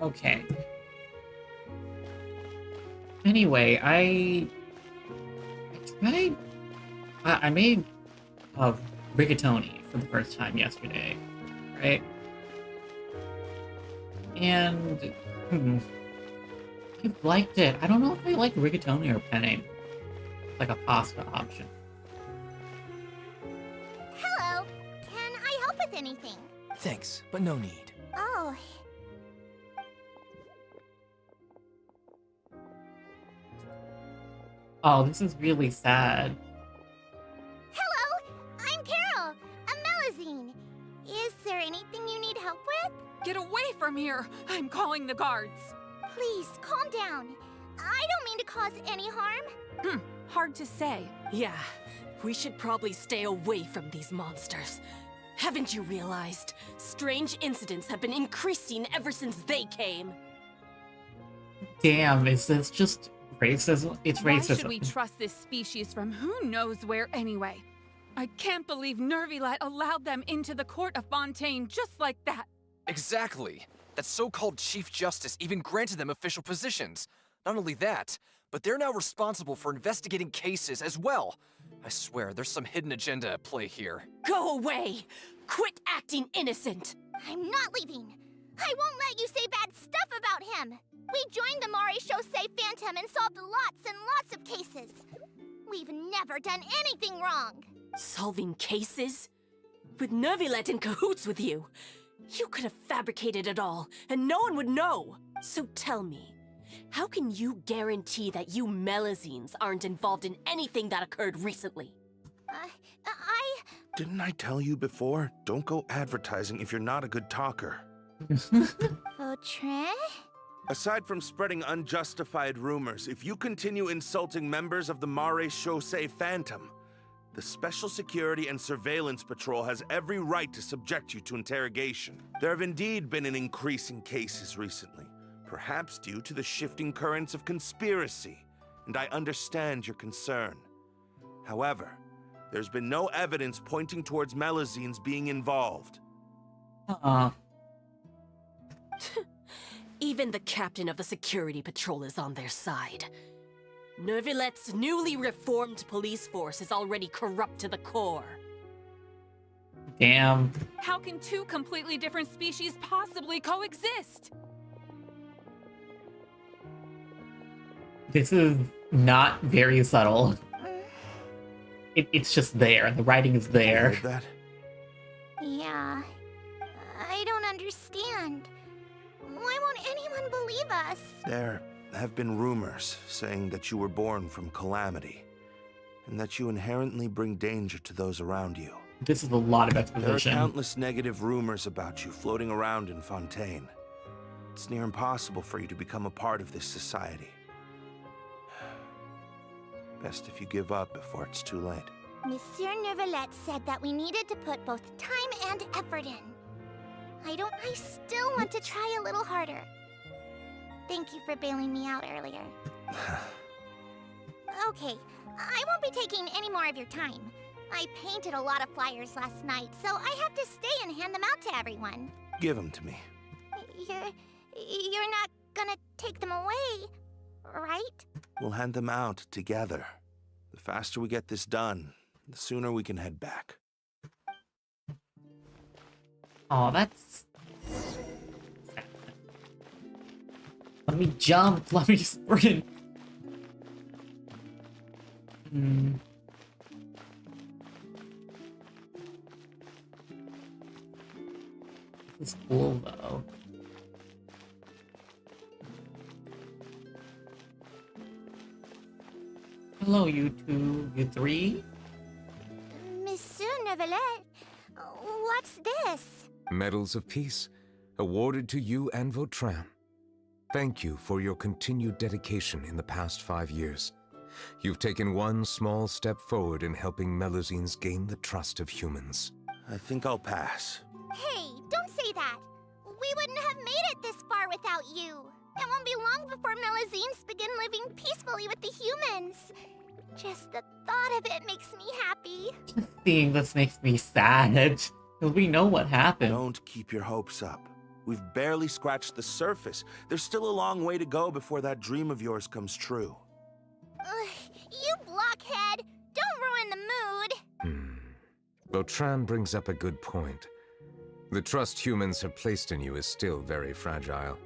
Okay. Anyway, I made rigatoni for the first time yesterday, right? And I liked it. I don't know if I like rigatoni or penne, like a pasta option. Hello. Can I help with anything? Thanks, but no need. Oh. Oh, this is really sad. Hello, I'm Carol, a Melusine. Is there anything you need help with? Get away from here! I'm calling the guards. Please, calm down. I don't mean to cause any harm. Hard to say. Yeah, we should probably stay away from these monsters. Haven't you realized? Strange incidents have been increasing ever since they came. Damn, is this just racism? It's Why racism. should we trust this species from who knows where anyway? I can't believe Neuvillette allowed them into the court of Fontaine just like that. Exactly. That so-called Chief Justice even granted them official positions. Not only that, but they're now responsible for investigating cases as well. I swear, there's some hidden agenda at play here. Go away! Quit acting innocent! I'm not leaving. I won't let you say bad stuff about him. We joined the Maréchaussée Phantom and solved lots and lots of cases. We've never done anything wrong. Solving cases? With Neuvillette in cahoots with you? You could have fabricated it all, and no one would know. So tell me, how can you guarantee that you Melazines aren't involved in anything that occurred recently? Didn't I tell you before? Don't go advertising if you're not a good talker. Vautrin? Aside from spreading unjustified rumors, if you continue insulting members of the Maréchaussée Phantom, the Special Security and Surveillance Patrol has every right to subject you to interrogation. There have indeed been an increase in cases recently, perhaps due to the shifting currents of conspiracy, and I understand your concern. However, there's been no evidence pointing towards Melazines being involved. Even the captain of the security patrol is on their side. Neuvillette's newly reformed police force is already corrupt to the core. Damn. How can two completely different species possibly coexist? This is not very subtle. It's just there. The writing is there. Heard that? Yeah. I don't understand. Why won't anyone believe us? There have been rumors saying that you were born from calamity, and that you inherently bring danger to those around you. This is a lot of There are exposition. countless negative rumors about you floating around in Fontaine. It's near impossible for you to become a part of this society. Best if you give up before it's too late. Monsieur Neuvillette said that we needed to put both time and effort in. I still want to try a little harder. Thank you for bailing me out earlier. Okay, I won't be taking any more of your time. I painted a lot of flyers last night, so I have to stay and hand them out to everyone. Give them to me. You're not gonna take them away, right? We'll hand them out together. The faster we get this done, the sooner we can head back. Oh, that's... Let me jump. Let me sprint. This is cool, though. Hello, you two. You three? Monsieur Neuvillette, what's this? Medals of Peace, awarded to you and Vautrin. Thank you for your continued dedication in the past 5 years. You've taken one small step forward in helping Melazines gain the trust of humans. I think I'll pass. Hey, don't say that. We wouldn't have made it this far without you. It won't be long before Melazines begin living peacefully with the humans. Just the thought of it makes me happy. Seeing this makes me sad. Because we know what happened. Don't keep your hopes up. We've barely scratched the surface. There's still a long way to go before that dream of yours comes true. You blockhead! Don't ruin the mood! Vautrin brings up a good point. The trust humans have placed in you is still very fragile.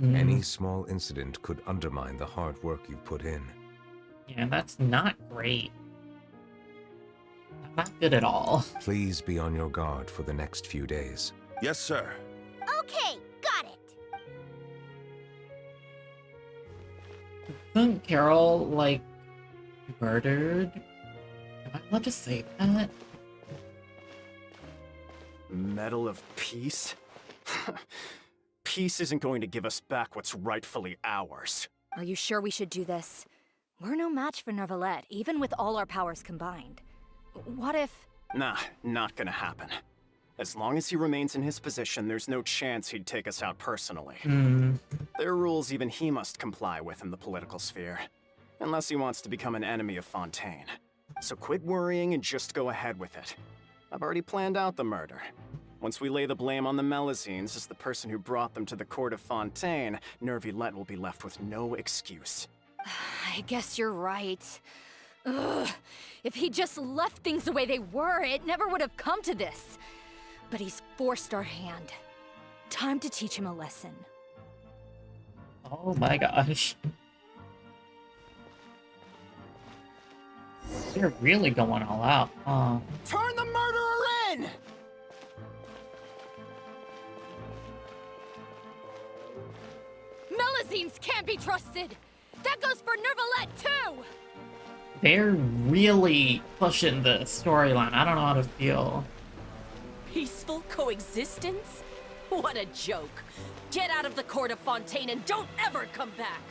Any small incident could undermine the hard work you've put in. Yeah, that's not great. Not good at all. Please be on your guard for the next few days. Yes, sir. Okay, got it. Isn't Carol, like, murdered? Am I allowed to say that? Medal of Peace? Peace isn't going to give us back what's rightfully ours. Are you sure we should do this? We're no match for Neuvillette, even with all our powers combined. What if... Nah, not gonna happen. As long as he remains in his position, there's no chance he'd take us out personally. There are rules even he must comply with in the political sphere. Unless he wants to become an enemy of Fontaine. So quit worrying and just go ahead with it. I've already planned out the murder. Once we lay the blame on the Melazines as the person who brought them to the court of Fontaine, Neuvillette will be left with no excuse. I guess you're right. Ugh. If he just left things the way they were, it never would have come to this. But he's forced our hand. Time to teach him a lesson. Oh my gosh. They're really going all out. Turn the murderer in! Melazines can't be trusted! That goes for Neuvillette too! They're really pushing the storyline. I don't know how to feel. Peaceful coexistence? What a joke. Get out of the court of Fontaine and don't ever come back!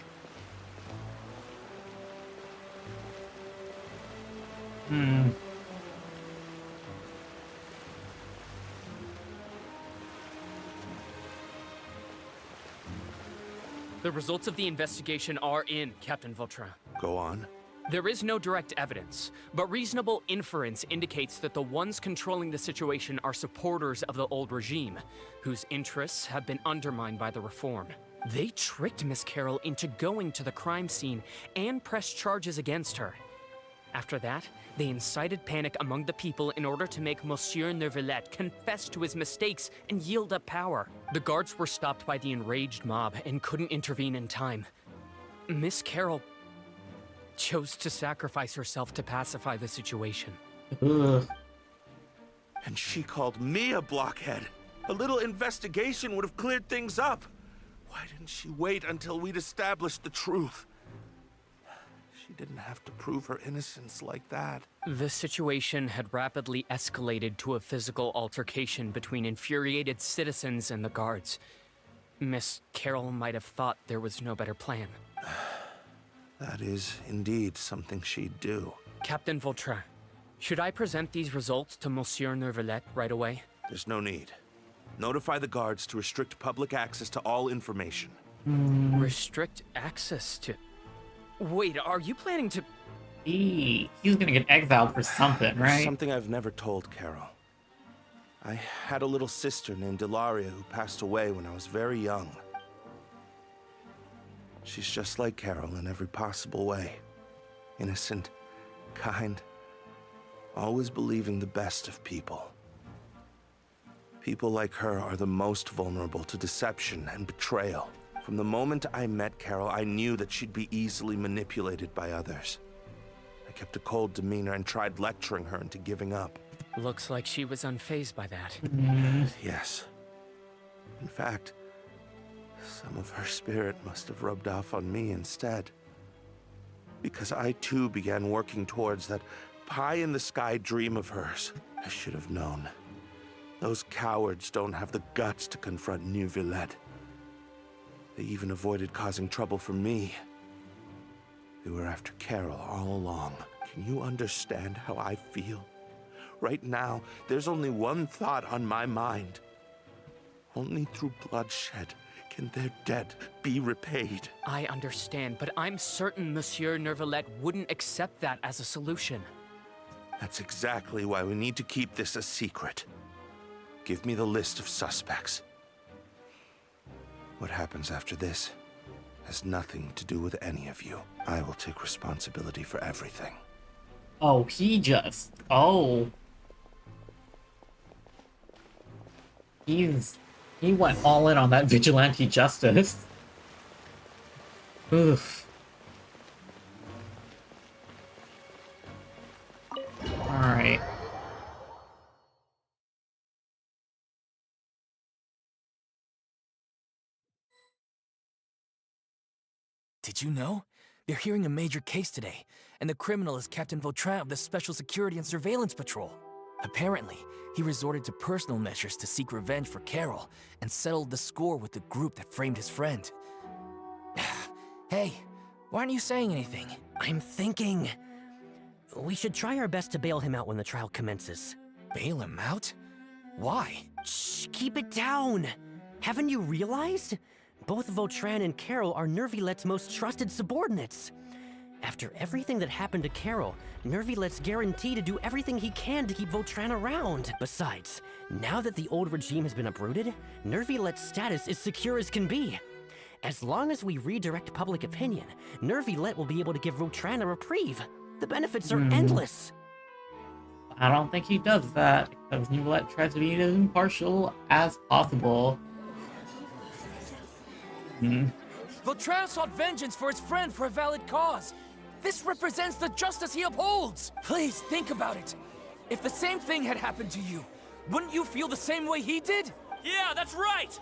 The results of the investigation are in, Captain Vautrin. Go on. There is no direct evidence, but reasonable inference indicates that the ones controlling the situation are supporters of the old regime, whose interests have been undermined by the reform. They tricked Miss Carroll into going to the crime scene and pressed charges against her. After that, they incited panic among the people in order to make Monsieur Neuvillette confess to his mistakes and yield up power. The guards were stopped by the enraged mob and couldn't intervene in time. Miss Carroll chose to sacrifice herself to pacify the situation. And she called me a blockhead. A little investigation would have cleared things up. Why didn't she wait until we'd established the truth? She didn't have to prove her innocence like that. The situation had rapidly escalated to a physical altercation between infuriated citizens and the guards. Miss Carroll might have thought there was no better plan. That is indeed something she'd do. Captain Vautrin, should I present these results to Monsieur Neuvillette right away? There's no need. Notify the guards to restrict public access to all information. Restrict access to... Wait, are you planning to... He's gonna get exiled for something, right? Something I've never told Carol. I had a little sister named Ilaria who passed away when I was very young. She's just like Carol in every possible way. Innocent, kind, always believing the best of people. People like her are the most vulnerable to deception and betrayal. From the moment I met Carol, I knew that she'd be easily manipulated by others. I kept a cold demeanor and tried lecturing her into giving up. Looks like she was unfazed by that. Yes. In fact, some of her spirit must have rubbed off on me instead. Because I too began working towards that pie-in-the-sky dream of hers. I should have known. Those cowards don't have the guts to confront Neuvillette. They even avoided causing trouble for me. They were after Carol all along. Can you understand how I feel? Right now, there's only one thought on my mind. Only through bloodshed can their debt be repaid. I understand, but I'm certain Monsieur Neuvillette wouldn't accept that as a solution. That's exactly why we need to keep this a secret. Give me the list of suspects. What happens after this has nothing to do with any of you. I will take responsibility for everything. Oh, he just... Oh. He went all in on that vigilante justice. Oof. Alright. Did you know? They're hearing a major case today, and the criminal is Captain Vautrin of the Special Security and Surveillance Patrol. Apparently, he resorted to personal measures to seek revenge for Carol and settled the score with the group that framed his friend. Hey, why aren't you saying anything? I'm thinking... we should try our best to bail him out when the trial commences. Bail him out? Why? Shh, keep it down! Haven't you realized? Both Vautrin and Carol are Neuvillette's most trusted subordinates. After everything that happened to Carol, Neuvillette's guaranteed to do everything he can to keep Vautrin around. Besides, now that the old regime has been uprooted, Neuvillette's status is secure as can be. As long as we redirect public opinion, Neuvillette will be able to give Vautrin a reprieve. The benefits are endless. I don't think he does that, because Neuvillette tries to be as impartial as possible. Vautrin sought vengeance for his friend for a valid cause. This represents the justice he upholds. Please think about it. If the same thing had happened to you, wouldn't you feel the same way he did? Yeah, that's right!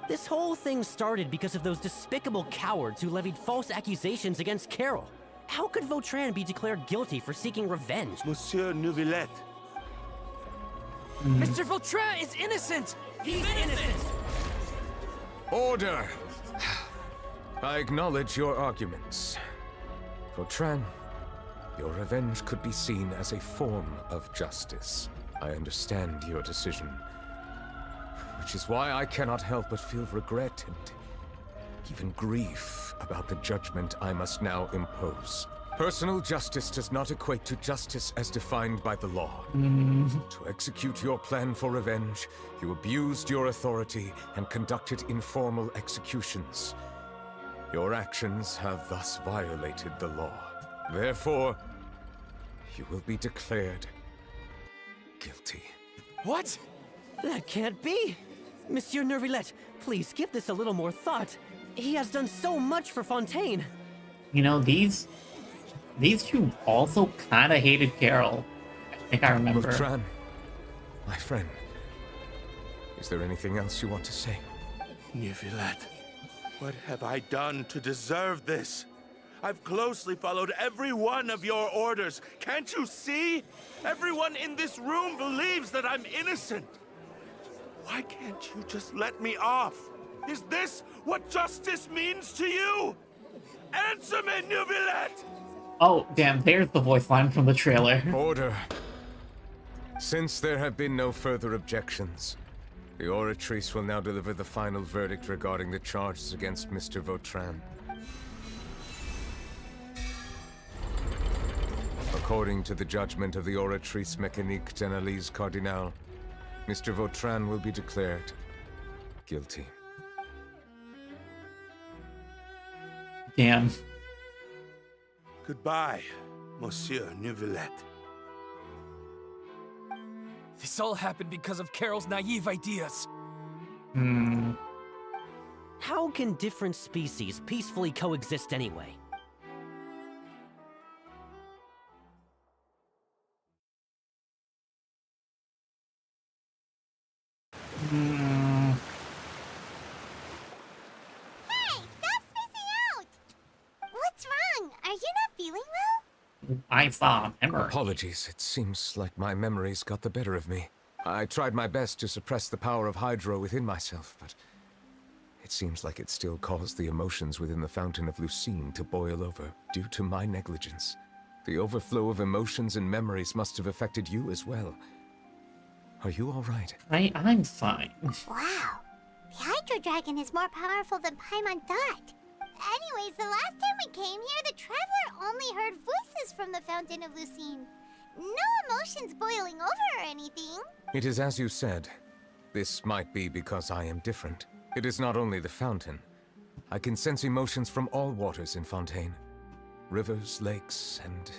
This whole thing started because of those despicable cowards who levied false accusations against Carol. How could Vautrin be declared guilty for seeking revenge? Monsieur Neuvillette. Mr. Vautrin is innocent! He's innocent! Order! I acknowledge your arguments. Vautrin, your revenge could be seen as a form of justice. I understand your decision, which is why I cannot help but feel regret and even grief about the judgment I must now impose. Personal justice does not equate to justice as defined by the law. To execute your plan for revenge, you abused your authority and conducted informal executions. Your actions have thus violated the law. Therefore, you will be declared guilty. What? That can't be! Monsieur Neuvillette, please give this a little more thought. He has done so much for Fontaine. You know, these two also kind of hated Carol. I think I remember. Vautrin, my friend, is there anything else you want to say? Neuvillette, what have I done to deserve this? I've closely followed every one of your orders. Can't you see? Everyone in this room believes that I'm innocent. Why can't you just let me off? Is this what justice means to you? Answer me, Neuvillette! Oh, damn, there's the voice line from the trailer. Order. Since there have been no further objections, the Oratrice will now deliver the final verdict regarding the charges against Mr. Vautrin. According to the judgment of the Oratrice Mécanique d'Analyse Cardinal, Mr. Vautrin will be declared guilty. Damn. Goodbye, Monsieur Neuvillette. This all happened because of Carol's naive ideas. How can different species peacefully coexist anyway? Hey, stop spacing out! What's wrong? Are you not feeling well? I saw a memory. Apologies, it seems like my memories got the better of me. I tried my best to suppress the power of Hydro within myself, but it seems like it still caused the emotions within the Fountain of Lucine to boil over due to my negligence. The overflow of emotions and memories must have affected you as well. Are you all right? I'm fine. Wow. The Hydro Dragon is more powerful than Paimon thought. Anyways, the last time we came here, the Traveler only heard voices from the Fountain of Lucine. No emotions boiling over or anything. It is as you said. This might be because I am different. It is not only the fountain. I can sense emotions from all waters in Fontaine. Rivers, lakes, and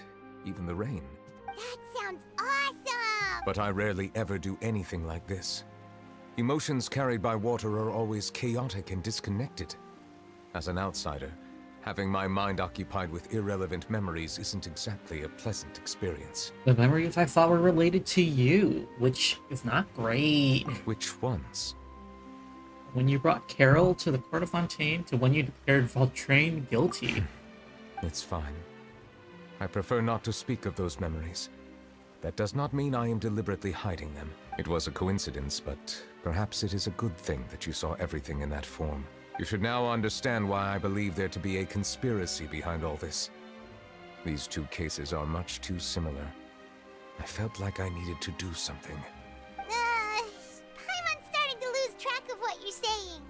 even the rain. That sounds awesome! But I rarely ever do anything like this. Emotions carried by water are always chaotic and disconnected. As an outsider, having my mind occupied with irrelevant memories isn't exactly a pleasant experience. The memories I saw were related to you, which is not great. Which ones? When you brought Carol to the Court of Fontaine to when you declared Vautrin guilty. It's fine. I prefer not to speak of those memories. That does not mean I am deliberately hiding them. It was a coincidence, but perhaps it is a good thing that you saw everything in that form. You should now understand why I believe there to be a conspiracy behind all this. These two cases are much too similar. I felt like I needed to do something. Paimon's starting to lose track of what you're saying.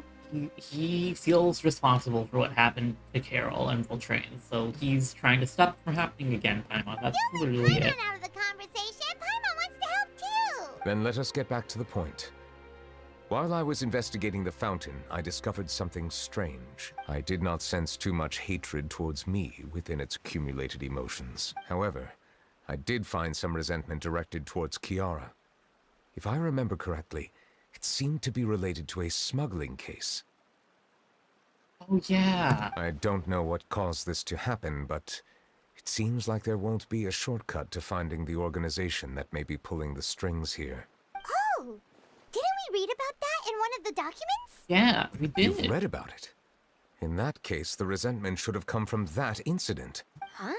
he feels responsible for what happened to Carol and Voltrain, so he's trying to stop it from happening again, Paimon. That's literally it. Out of the conversation, Paimon wants to help too! Then let us get back to the point. While I was investigating the fountain, I discovered something strange. I did not sense too much hatred towards me within its accumulated emotions. However, I did find some resentment directed towards Kiara. If I remember correctly, it seemed to be related to a smuggling case. Oh yeah. I don't know what caused this to happen, but it seems like there won't be a shortcut to finding the organization that may be pulling the strings here. Oh! Didn't we read about that in one of the documents? Yeah, we did. You've read about it? In that case, the resentment should have come from that incident. Huh?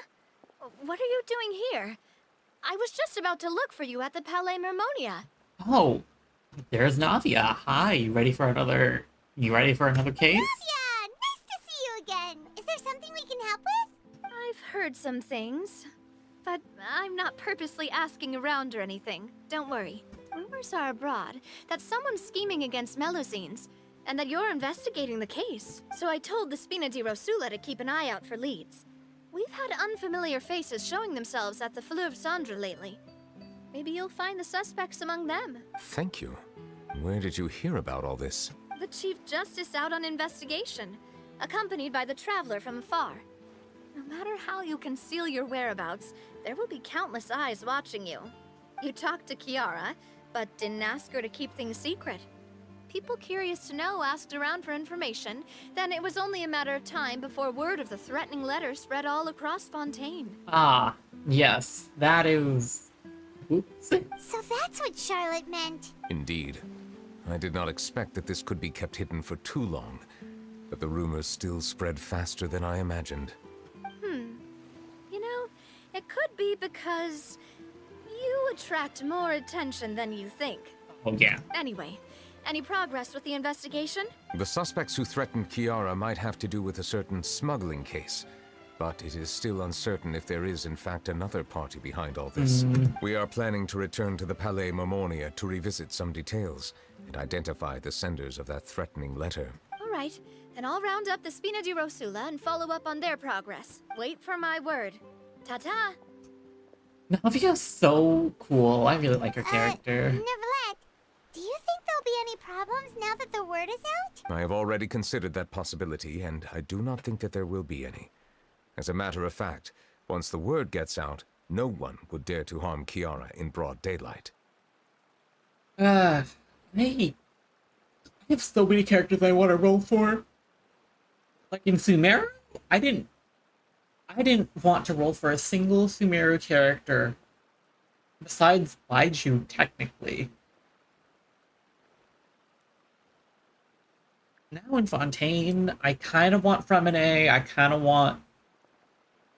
What are you doing here? I was just about to look for you at the Palais Mermonia. Oh, there's Navia. Hi, you ready for another case? Navia! Nice to see you again! Is there something we can help with? I've heard some things, but I'm not purposely asking around or anything. Don't worry. Rumors are abroad that someone's scheming against Melusines, and that you're investigating the case. So I told the Spina di Rosula to keep an eye out for leads. We've had unfamiliar faces showing themselves at the Fleuve Cendre lately. Maybe you'll find the suspects among them. Thank you. Where did you hear about all this? The Chief Justice out on investigation, accompanied by the Traveler from afar. No matter how you conceal your whereabouts, there will be countless eyes watching you. You talked to Kiara, but didn't ask her to keep things secret. People curious to know asked around for information, then it was only a matter of time before word of the threatening letter spread all across Fontaine. Ah, yes, that is... Oops. So that's what Charlotte meant. Indeed. I did not expect that this could be kept hidden for too long, but the rumors still spread faster than I imagined. You know, it could be because you attract more attention than you think. Oh yeah. Anyway, any progress with the investigation? The suspects who threatened Kiara might have to do with a certain smuggling case, but it is still uncertain if there is in fact another party behind all this. We are planning to return to the Palais Mermonia to revisit some details and identify the senders of that threatening letter. All right, then I'll round up the Spina di Rosula and follow up on their progress. Wait for my word. Ta-ta! Navia's so cool. I really like her character. Neuvillette, do you think there'll be any problems now that the word is out? I have already considered that possibility, and I do not think that there will be any. As a matter of fact, once the word gets out, no one would dare to harm Kiara in broad daylight. I have so many characters I want to roll for. Like in Sumeru, I didn't want to roll for a single Sumeru character besides Baiju, technically. Now in Fontaine, I kind of want Fremine, I kind of want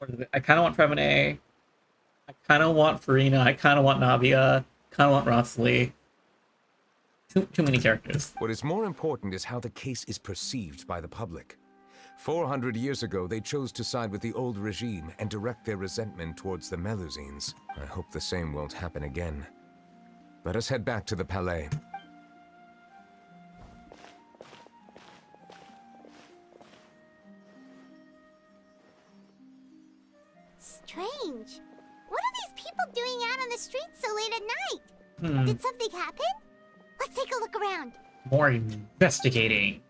Femine, I kind of want Farina, I kind of want Navia, kind of want Rosalie. Too many characters. What is more important is how the case is perceived by the public. 400 years ago, they chose to side with the old regime and direct their resentment towards the Melusines. I hope the same won't happen again. Let us head back to the Palais. Strange. What are these people doing out on the streets so late at night? Did something happen? Let's take a look around. More investigating.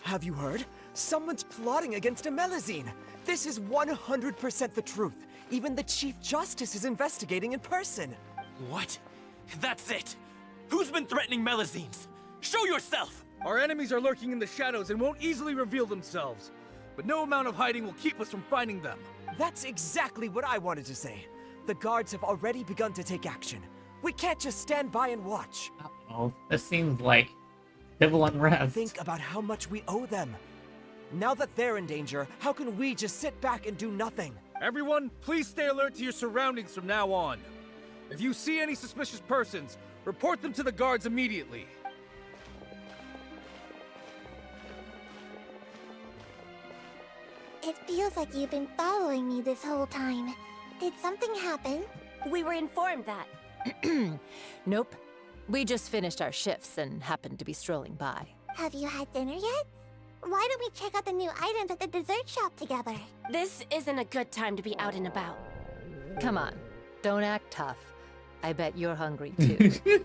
Have you heard? Someone's plotting against a Melusine. This is 100% the truth. Even the Chief Justice is investigating in person. What? That's it! Who's been threatening Melusines? Show yourself! Our enemies are lurking in the shadows and won't easily reveal themselves. But no amount of hiding will keep us from finding them. That's exactly what I wanted to say. The guards have already begun to take action. We can't just stand by and watch. Oh, this seems like civil unrest. Think about how much we owe them. Now that they're in danger, how can we just sit back and do nothing? Everyone, please stay alert to your surroundings from now on. If you see any suspicious persons, report them to the guards immediately. It feels like you've been following me this whole time. Did something happen? We were informed that. Nope. We just finished our shifts and happened to be strolling by. Have you had dinner yet? Why don't we check out the new items at the dessert shop together? This isn't a good time to be out and about. Come on, don't act tough. I bet you're hungry too.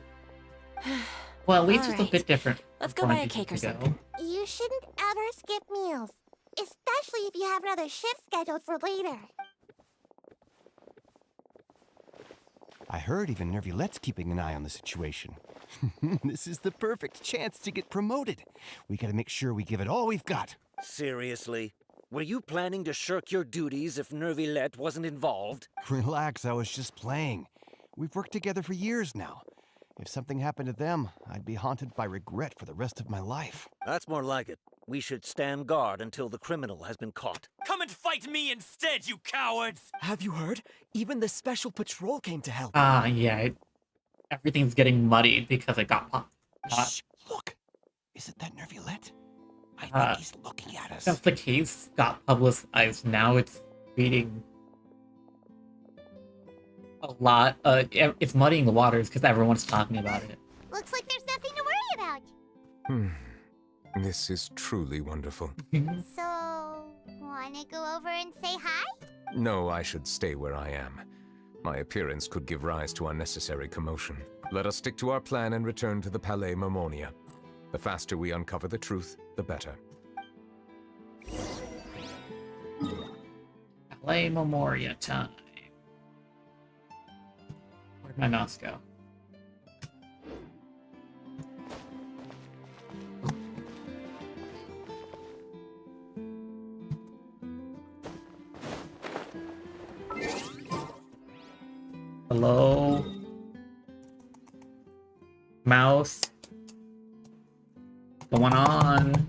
Well, at least it's a Alright. bit different. Let's from go when buy I a used cake or to go. something. You shouldn't ever skip meals, especially if you have another shift scheduled for later. I heard even Neuvillette's keeping an eye on the situation. This is the perfect chance to get promoted. We gotta make sure we give it all we've got. Seriously? Were you planning to shirk your duties if Neuvillette wasn't involved? Relax, I was just playing. We've worked together for years now. If something happened to them, I'd be haunted by regret for the rest of my life. That's more like it. We should stand guard until the criminal has been caught. Come and fight me instead, you cowards! Have you heard? Even the special patrol came to help. Yeah. Everything's getting muddied because it got popped. Shh, look. Is it that Neuvillette? I think he's looking at us. Since the case got publicized, now it's reading a lot. It's muddying the waters because everyone's talking about it. Looks like there's nothing to worry about. This is truly wonderful. So, wanna go over and say hi? No, I should stay where I am. My appearance could give rise to unnecessary commotion. Let us stick to our plan and return to the Palais Mermonia. The faster we uncover the truth, the better. Palais Memoria time. Where'd my mouse go? Hello? Mouse? What's going on?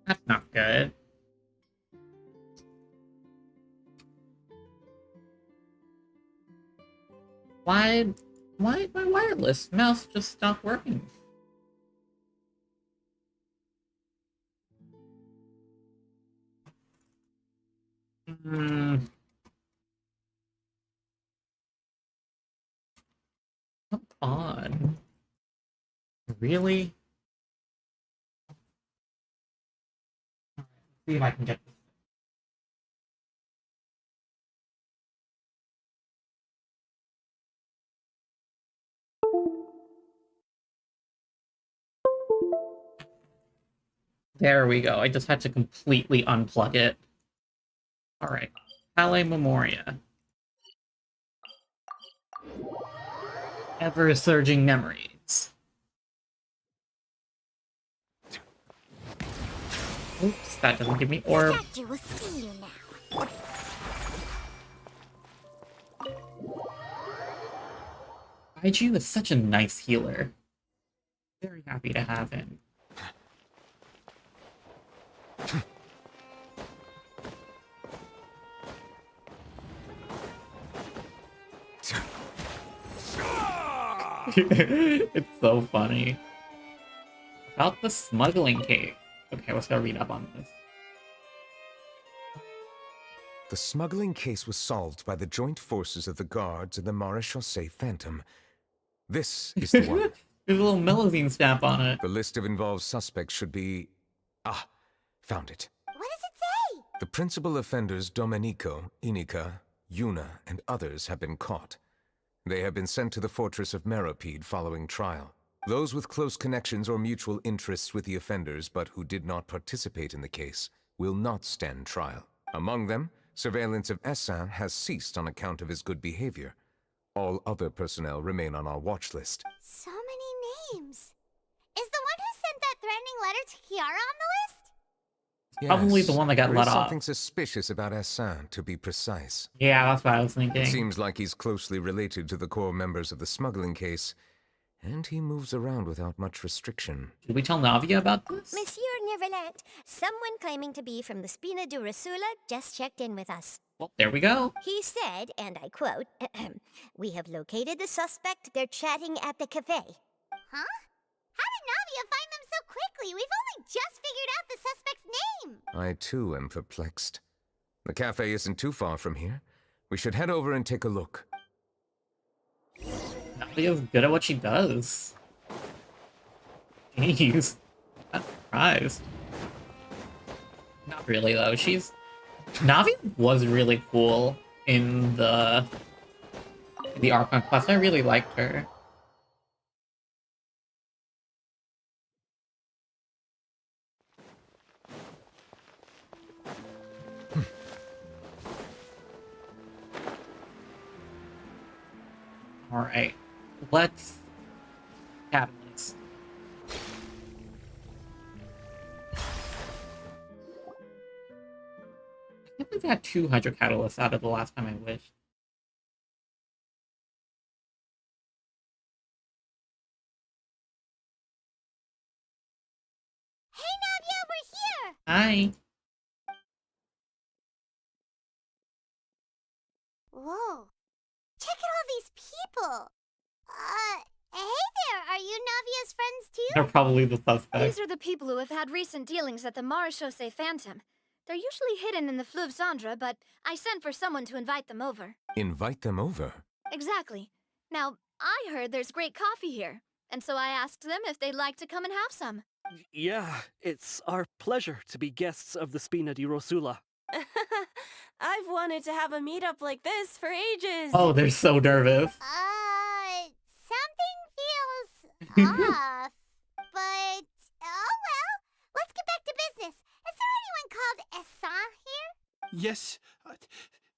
That's not good. Why my wireless mouse just stopped working? Come on. Really? See if I can get this. There we go. I just had to completely unplug it. Alright. Palais Memoria. Ever-surging memories. Oops, that doesn't give me orb. Statue will see you now. Kaiju is such a nice healer. Very happy to have him. It's so funny. About the smuggling case. Okay, let's go read up on this. The smuggling case was solved by the joint forces of the guards and the Maréchaussée Phantom. This is the one. There's a little Melazine stamp on it. The list of involved suspects should be... Ah, found it. What does it say? The principal offenders Domenico, Inika, Yuna, and others have been caught. They have been sent to the fortress of Meropide following trial. Those with close connections or mutual interests with the offenders but who did not participate in the case will not stand trial. Among them, surveillance of Essin has ceased on account of his good behavior. All other personnel remain on our watch list. So many names. Is the one who sent that threatening letter to Kiara on the list? Probably the one that got there let is off. something suspicious about Essin, to be precise. Yeah, that's what I was thinking. It seems like he's closely related to the core members of the smuggling case, And he moves around without much restriction. Did we tell Navia about this? Monsieur Neuvillette, someone claiming to be from the Spina Durasula just checked in with us. Well, there we go. He said, and I quote, "We have located the suspect. They're chatting at the cafe." Huh? How did Navia find them so quickly? We've only just figured out the suspect's name. I too am perplexed. The cafe isn't too far from here. We should head over and take a look. Navia's good at what she does. Jeez. I'm surprised. Not really, though. Navi was really cool in the Archon quest. I really liked her. Alright. Let's catalyst. I think we've had 200 catalysts out of the last time I wished. Hey, Navia, we're here! Hi. Whoa. Check out all these people. Hey there, are you Navia's friends too? They're probably the suspect. These are the people who have had recent dealings at the Marechaussee Phantom. They're usually hidden in the Fleuve Cendre, but I sent for someone to invite them over. Invite them over? Exactly. Now, I heard there's great coffee here, and so I asked them if they'd like to come and have some. Yeah, it's our pleasure to be guests of the Spina di Rosula. I've wanted to have a meetup like this for ages. Oh, they're so nervous. Something feels off. But, oh well. Let's get back to business. Is there anyone called Essan here? Yes,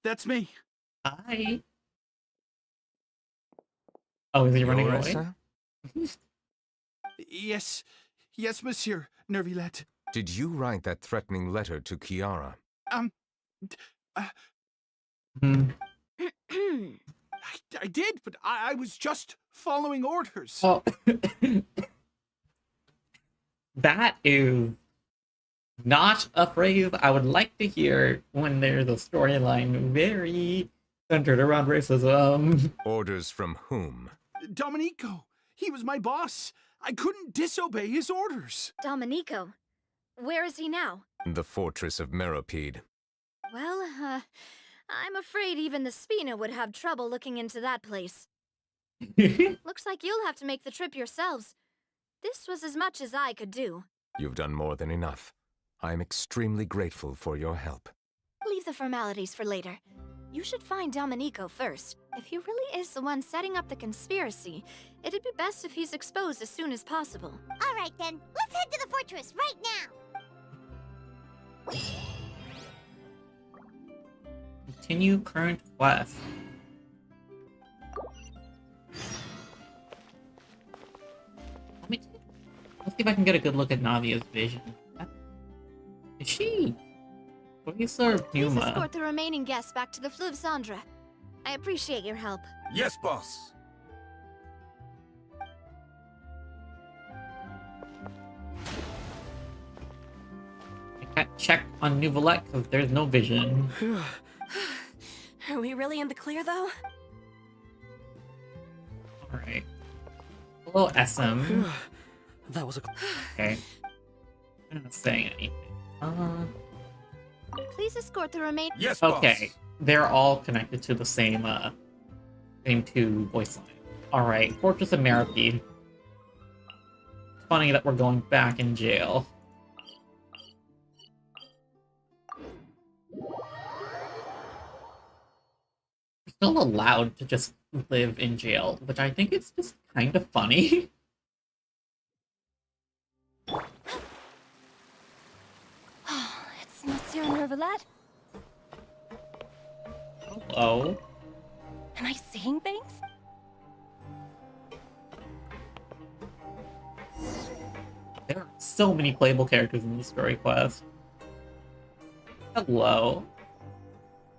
that's me. Hi. Oh, is he running You're away? Essa? Yes, Monsieur Neuvillette. Did you write that threatening letter to Kiara? I did, but I was just following orders. Oh. That is not a phrase I would like to hear when there's a storyline very centered around racism. Orders from whom? Domenico. He was my boss. I couldn't disobey his orders. Domenico? Where is he now? The fortress of Meropide. Well, I'm afraid even the Spina would have trouble looking into that place. Looks like you'll have to make the trip yourselves. This was as much as I could do. You've done more than enough. I am extremely grateful for your help. Leave the formalities for later. You should find Domenico first. If he really is the one setting up the conspiracy, it'd be best if he's exposed as soon as possible. All right then, let's head to the fortress right now. Continue current quest. Let's see if I can get a good look at Navia's vision. Is she? Please escort the remaining guests back to the Fleuve Cendre. I appreciate your help. Yes, boss. I can't check on Neuvillette because there's no vision. Are we really in the clear, though? Alright. Hello, SM. That was a... Okay. I'm not saying anything. Please escort the remaining... Yes, okay. They're all connected to the same two voice line. Alright, Fortress of Meropide. It's funny that we're going back in jail. We're still allowed to just live in jail, which I think is just kind of funny. It's Monsieur Neuvillette. Hello. Am I seeing things? There are so many playable characters in the story quest. Hello.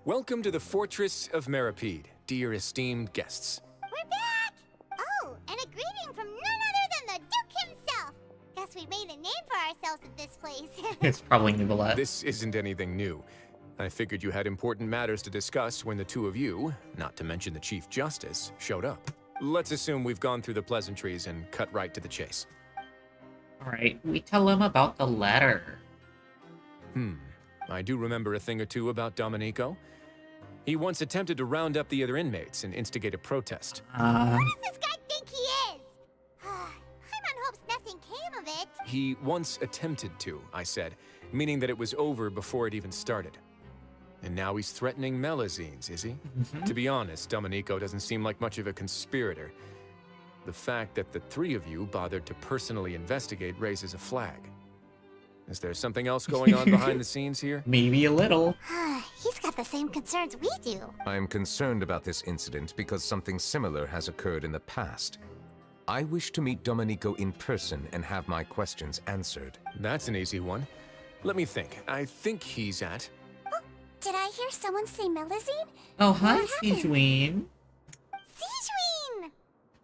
Welcome to the Fortress of Meropide, dear esteemed guests. We're back! Oh, and a greeting from name for ourselves at this place. It's probably Neuvillette. This isn't anything new. I figured you had important matters to discuss when the two of you, not to mention the Chief Justice, showed up. Let's assume we've gone through the pleasantries and cut right to the chase. Alright, we tell him about the letter. I do remember a thing or two about Domenico. He once attempted to round up the other inmates and instigate a protest. What does this guy think he is? Paimon hopes nothing came of it. He once attempted to, I said, meaning that it was over before it even started. And now he's threatening Melazines, is he? To be honest, Domenico doesn't seem like much of a conspirator. The fact that the three of you bothered to personally investigate raises a flag. Is there something else going on behind the scenes here? Maybe a little. He's got the same concerns we do. I am concerned about this incident because something similar has occurred in the past. I wish to meet Domenico in person and have my questions answered. That's an easy one. Let me think. I think he's at... Did I hear someone say Melazine? Oh, hi, Sijuine. Sijuine!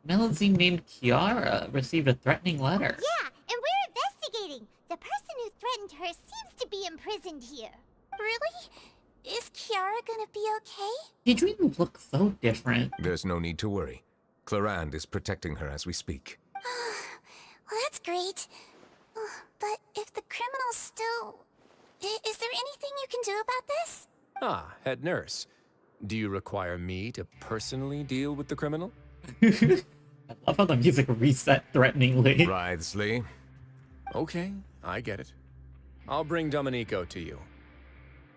Melazine named Kiara received a threatening letter. Yeah, and we're investigating. The person who threatened her seems to be imprisoned here. Really? Is Kiara gonna be okay? Sijuine looks so different. There's no need to worry. Clarande is protecting her as we speak. Well, that's great. But if the criminal's still... Is there anything you can do about this? Ah, head nurse. Do you require me to personally deal with the criminal? I love how the music reset threateningly. Writhsley. Okay, I get it. I'll bring Domenico to you.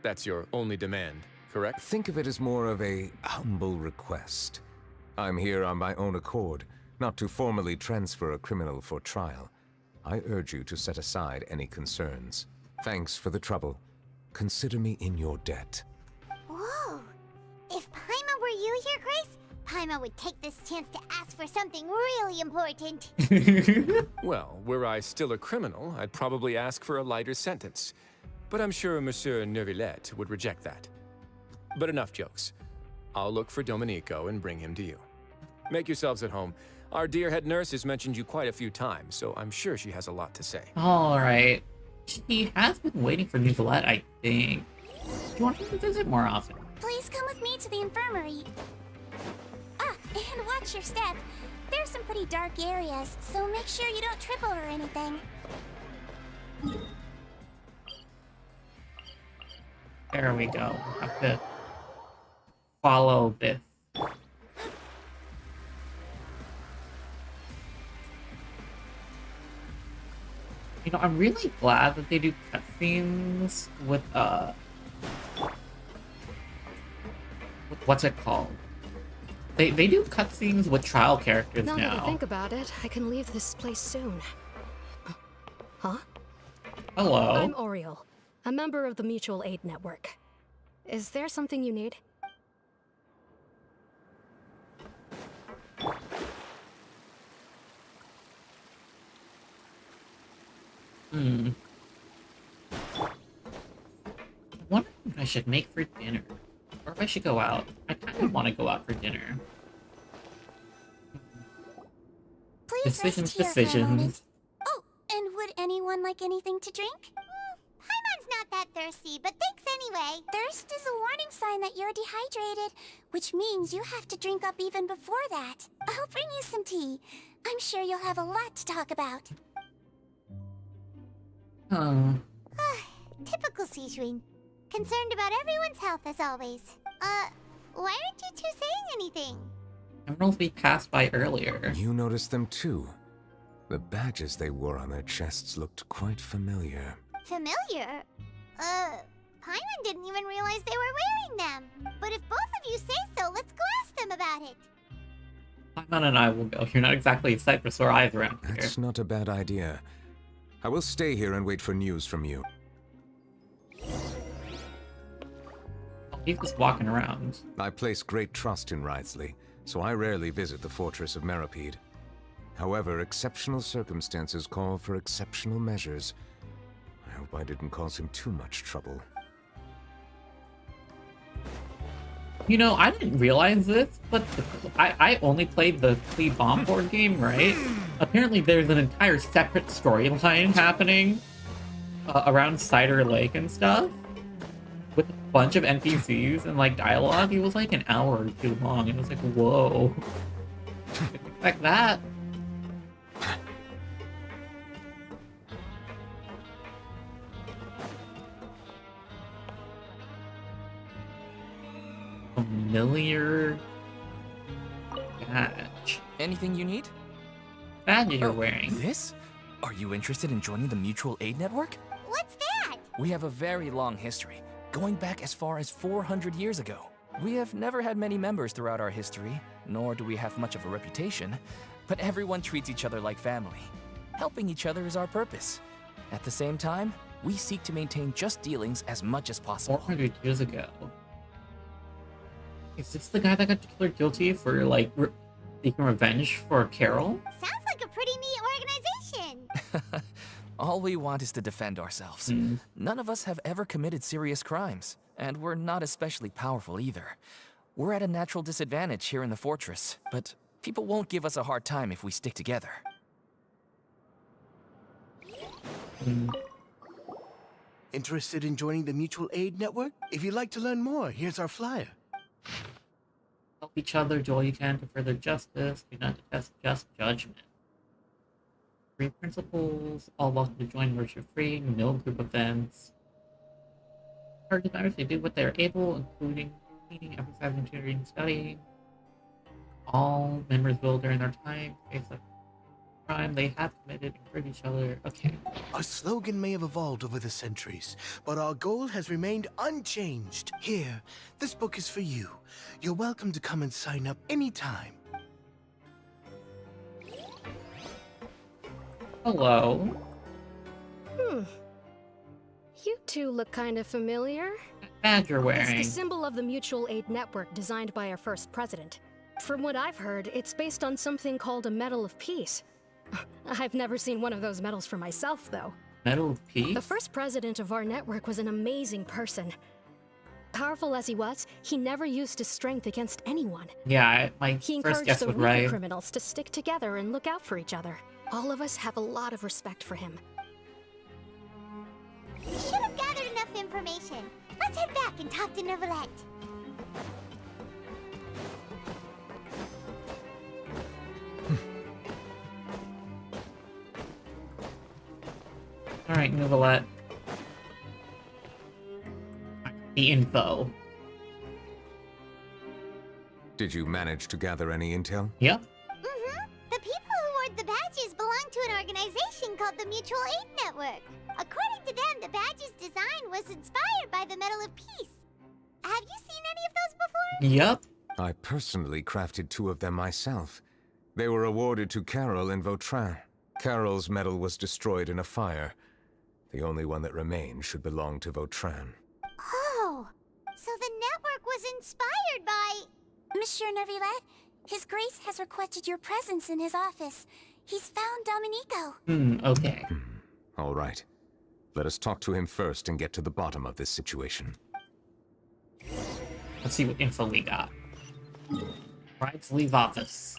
That's your only demand, correct? Think of it as more of a humble request. I'm here on my own accord, not to formally transfer a criminal for trial. I urge you to set aside any concerns. Thanks for the trouble. Consider me in your debt. Whoa. If Paimon were you here, Grace, Paimon would take this chance to ask for something really important. Well, were I still a criminal, I'd probably ask for a lighter sentence. But I'm sure Monsieur Neuvillette would reject that. But enough jokes. I'll look for Domenico and bring him to you. Make yourselves at home. Our dear head nurse has mentioned you quite a few times, so I'm sure she has a lot to say. Alright. She has been waiting for Neuvillette, I think. Do you want her to visit more often? Please come with me to the infirmary. And watch your step. There's some pretty dark areas, so make sure you don't trip over anything. There we go. Have to follow this. You know, I'm really glad that they do cutscenes with what's it called? They do cutscenes with trial characters now. Now that I think about it, I can leave this place soon. Huh? Hello. I'm Oriel, a member of the Mutual Aid Network. Is there something you need? I wonder what I should make for dinner. Or if I should go out. I kind of want to go out for dinner. Please rest here for a moment. Oh, and would anyone like anything to drink? Paimon's not that thirsty, but thanks anyway. Thirst is a warning sign that you're dehydrated, which means you have to drink up even before that. I'll bring you some tea. I'm sure you'll have a lot to talk about. Oh. Typical Sijuine. Concerned about everyone's health as always. Why aren't you two saying anything? Emeralds we passed by earlier. You noticed them too. The badges they wore on their chests looked quite familiar. Familiar? Paimon didn't even realize they were wearing them. But if both of you say so, let's go ask them about it. Paimon and I will go. You're not exactly excited for sore eyes around here. That's not a bad idea. I will stay here and wait for news from you. He's just walking around. I place great trust in Writhsley, so I rarely visit the fortress of Meropide. However, exceptional circumstances call for exceptional measures. I hope I didn't cause him too much trouble. You know, I didn't realize this, but I only played the Flea Bomb board game, right? Apparently there's an entire separate storyline happening around Cider Lake and stuff, with a bunch of NPCs and, like, dialogue. It was, like, an hour or two long, and it was like, whoa. Didn't expect that. Familiar badge. Anything you need? Badge you're wearing. This? Are you interested in joining the Mutual Aid Network? What's that? We have a very long history, going back as far as 400 years ago. We have never had many members throughout our history, nor do we have much of a reputation, but everyone treats each other like family. Helping each other is our purpose. At the same time, we seek to maintain just dealings as much as possible. 400 years ago. Is this the guy that got declared guilty for, like, seeking revenge for Carol? Sounds like a pretty neat organization. All we want is to defend ourselves. None of us have ever committed serious crimes, and we're not especially powerful either. We're at a natural disadvantage here in the fortress, but people won't give us a hard time if we stick together. Interested in joining the Mutual Aid Network? If you'd like to learn more, here's our flyer. Help each other, do all you can to further justice, do not detest just judgment. 3 principles, all welcome to join worship free, no group events. Target members, they do what they're able, including cleaning, emphasizing, tutoring, studying. All members will, during their time, face a crime they have committed, encourage each other. Okay. Our slogan may have evolved over the centuries, but our goal has remained unchanged. Here, this book is for you. You're welcome to come and sign up anytime. Hello. You two look kind of familiar. Badge you're wearing. It's the symbol of the Mutual Aid Network designed by our first president. From what I've heard, it's based on something called a Medal of Peace. I've never seen one of those medals for myself, though. Medal of Peace? The first president of our network was an amazing person. Powerful as he was, he never used his strength against anyone. Yeah, my He first encouraged guess the was weaker right. criminals to stick together and look out for each other. All of us have a lot of respect for him. We should have gathered enough information. Let's head back and talk to Neuvillette. Alright, Neuvillette. The info. Did you manage to gather any intel? Yep. The people who wore the badges belong to an organization called the Mutual Aid Network. According to them, the badge's design was inspired by the Medal of Peace. Have you seen any of those before? Yep. I personally crafted 2 of them myself. They were awarded to Carol and Vautrin. Carol's medal was destroyed in a fire. The only one that remained should belong to Vautrin. Oh, so the network was inspired by... Monsieur Neuvillette, His Grace has requested your presence in his office. He's found Domenico. Okay. All right. Let us talk to him first and get to the bottom of this situation. Let's see what info we got. Right to leave office.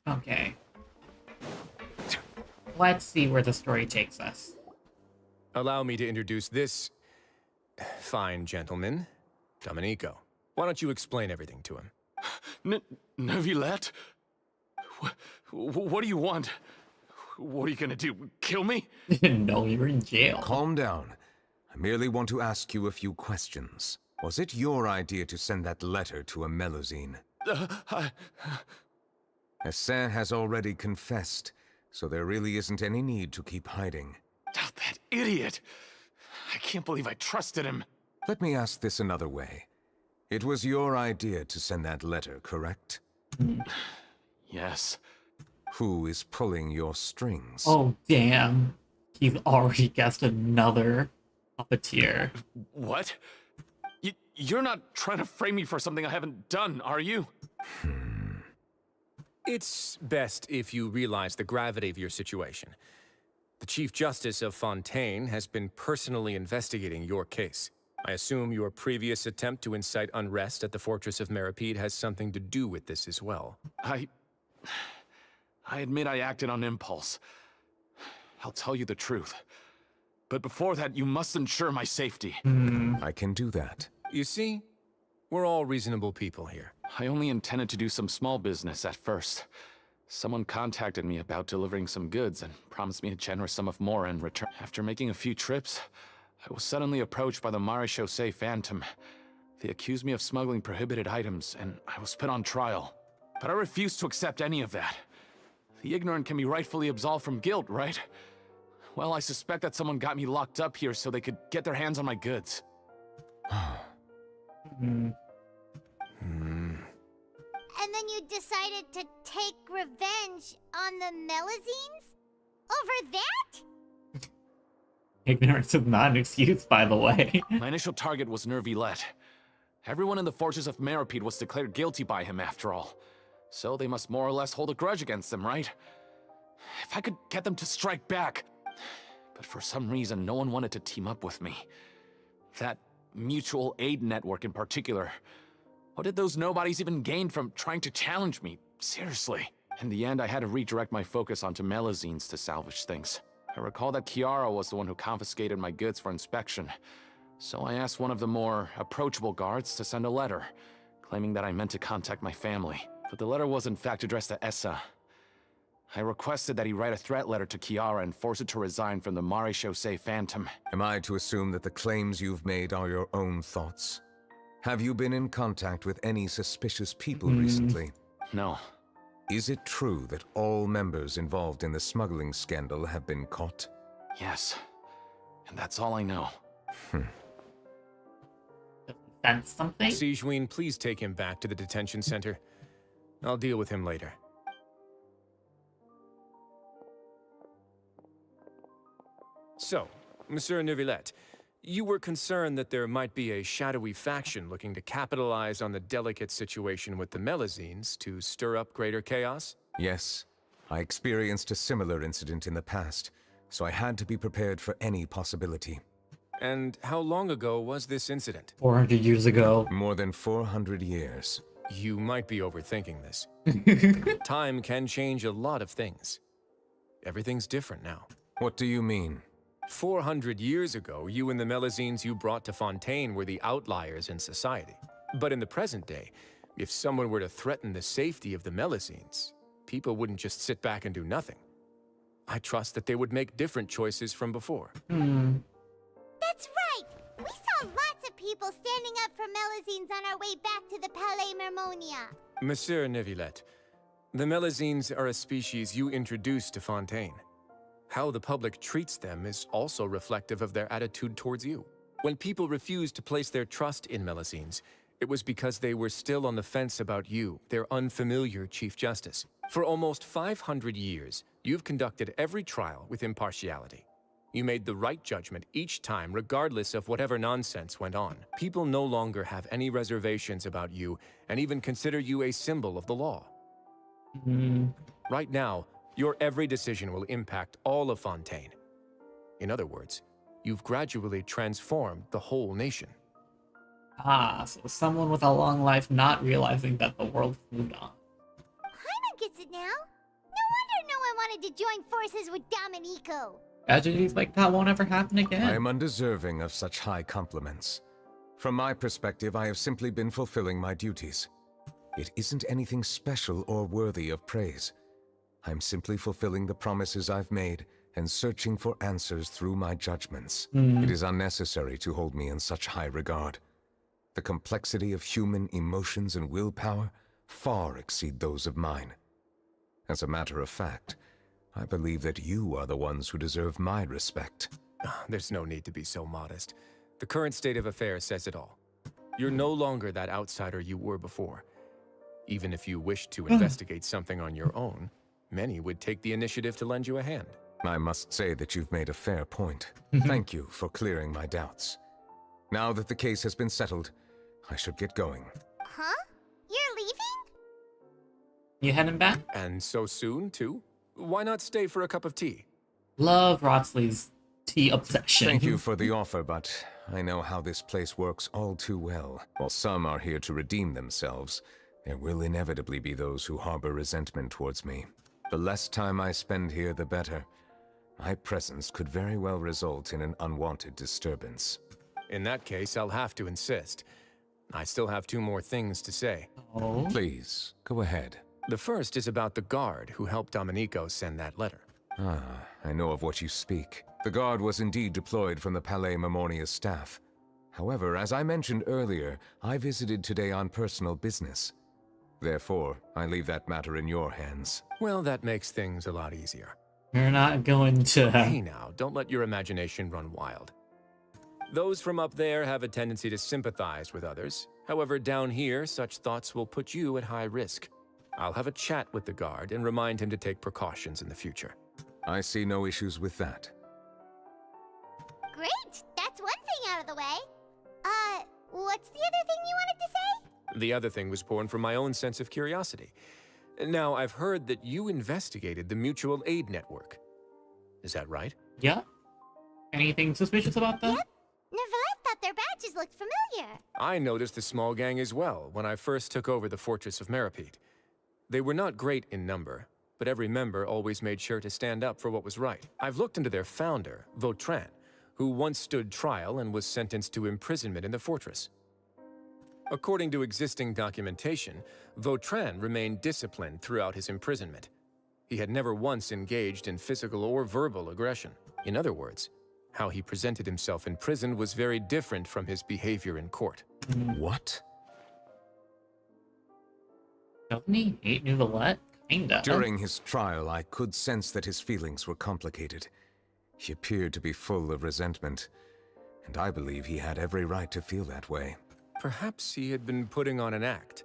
Okay. Let's see where the story takes us. Allow me to introduce this fine gentleman, Domenico. Why don't you explain everything to him? Neuvillette? What do you want? What are you gonna do? Kill me? No, you're in jail. Calm down. I merely want to ask you a few questions. Was it your idea to send that letter to a Melusine? Hassan has already confessed, so there really isn't any need to keep hiding. That idiot! I can't believe I trusted him. Let me ask this another way. It was your idea to send that letter, correct? Yes. Who is pulling your strings? Oh, damn. He's already guessed another puppeteer. What? You're not trying to frame me for something I haven't done, are you? It's best if you realize the gravity of your situation. The Chief Justice of Fontaine has been personally investigating your case. I assume your previous attempt to incite unrest at the Fortress of Meripede has something to do with this as well. I admit I acted on impulse. I'll tell you the truth. But before that, you must ensure my safety. I can do that. You see, we're all reasonable people here. I only intended to do some small business at first. Someone contacted me about delivering some goods and promised me a generous sum of more in return. After making a few trips, I was suddenly approached by the Maréchaussée Phantom. They accused me of smuggling prohibited items, and I was put on trial. But I refused to accept any of that. The ignorant can be rightfully absolved from guilt, right? Well, I suspect that someone got me locked up here so they could get their hands on my goods. And then you decided to take revenge on the Melazines? Over that? Ignorance is not an excuse, by the way. My initial target was Neuvillette. Everyone in the Fortress of Meripede was declared guilty by him after all. So they must more or less hold a grudge against him, right? If I could get them to strike back. But for some reason, no one wanted to team up with me. That mutual aid network in particular. What did those nobodies even gain from trying to challenge me? Seriously. In the end, I had to redirect my focus onto Melazines to salvage things. I recall that Kiara was the one who confiscated my goods for inspection. So I asked one of the more approachable guards to send a letter, claiming that I meant to contact my family. But the letter was in fact addressed to Essa. I requested that he write a threat letter to Kiara and force her to resign from the Maréchaussée Phantom. Am I to assume that the claims you've made are your own thoughts? Have you been in contact with any suspicious people recently? No. Is it true that all members involved in the smuggling scandal have been caught? Yes. And that's all I know. That's something? Sigewinne, please take him back to the detention center. I'll deal with him later. So, Monsieur Neuvillette, you were concerned that there might be a shadowy faction looking to capitalize on the delicate situation with the Melazines to stir up greater chaos? Yes. I experienced a similar incident in the past, so I had to be prepared for any possibility. And how long ago was this incident? 400 years ago. More than 400 years. You might be overthinking this. Time can change a lot of things. Everything's different now. What do you mean? 400 years ago, you and the Melazines you brought to Fontaine were the outliers in society. But in the present day, if someone were to threaten the safety of the Melazines, people wouldn't just sit back and do nothing. I trust that they would make different choices from before. That's right! We saw lots of people standing up for Melazines on our way back to the Palais Mermonia. Monsieur Neuvillette, the Melazines are a species you introduced to Fontaine. How the public treats them is also reflective of their attitude towards you. When people refused to place their trust in Melazines, it was because they were still on the fence about you, their unfamiliar Chief Justice. For almost 500 years, you've conducted every trial with impartiality. You made the right judgment each time, regardless of whatever nonsense went on. People no longer have any reservations about you, and even consider you a symbol of the law. Right now, your every decision will impact all of Fontaine. In other words, you've gradually transformed the whole nation. Ah, so someone with a long life not realizing that the world moved on. Hana gets it now. No wonder no one wanted to join forces with Domenico. Tragedies like that won't ever happen again. I am undeserving of such high compliments. From my perspective, I have simply been fulfilling my duties. It isn't anything special or worthy of praise. I'm simply fulfilling the promises I've made and searching for answers through my judgments. It is unnecessary to hold me in such high regard. The complexity of human emotions and willpower far exceed those of mine. As a matter of fact, I believe that you are the ones who deserve my respect. There's no need to be so modest. The current state of affairs says it all. You're no longer that outsider you were before. Even if you wished to investigate something on your own, many would take the initiative to lend you a hand. I must say that you've made a fair point. Thank you for clearing my doubts. Now that the case has been settled, I should get going. Huh? You're leaving? You heading back? And so soon, too? Why not stay for a cup of tea? Love Rotsley's tea obsession. Thank you for the offer, but I know how this place works all too well. While some are here to redeem themselves, there will inevitably be those who harbor resentment towards me. The less time I spend here, the better. My presence could very well result in an unwanted disturbance. In that case, I'll have to insist. I still have 2 more things to say. Oh? Please, go ahead. The first is about the guard who helped Domenico send that letter. Ah, I know of what you speak. The guard was indeed deployed from the Palais Memornia's staff. However, as I mentioned earlier, I visited today on personal business. Therefore, I leave that matter in your hands. Well, that makes things a lot easier. You're not going to... Hey now, don't let your imagination run wild. Those from up there have a tendency to sympathize with others. However, down here, such thoughts will put you at high risk. I'll have a chat with the guard and remind him to take precautions in the future. I see no issues with that. Great! That's one thing out of the way. What's the other thing you wanted to say? The other thing was born from my own sense of curiosity. Now, I've heard that you investigated the mutual aid network. Is that right? Yeah. Anything suspicious about that? Yep. Neuvillette thought their badges looked familiar. I noticed the small gang as well when I first took over the Fortress of Meripede. They were not great in number, but every member always made sure to stand up for what was right. I've looked into their founder, Vautrin, who once stood trial and was sentenced to imprisonment in the fortress. According to existing documentation, Vautrin remained disciplined throughout his imprisonment. He had never once engaged in physical or verbal aggression. In other words, how he presented himself in prison was very different from his behavior in court. What? Doesn't he hate Neuvillette? Kinda. During his trial, I could sense that his feelings were complicated. He appeared to be full of resentment, and I believe he had every right to feel that way. Perhaps he had been putting on an act.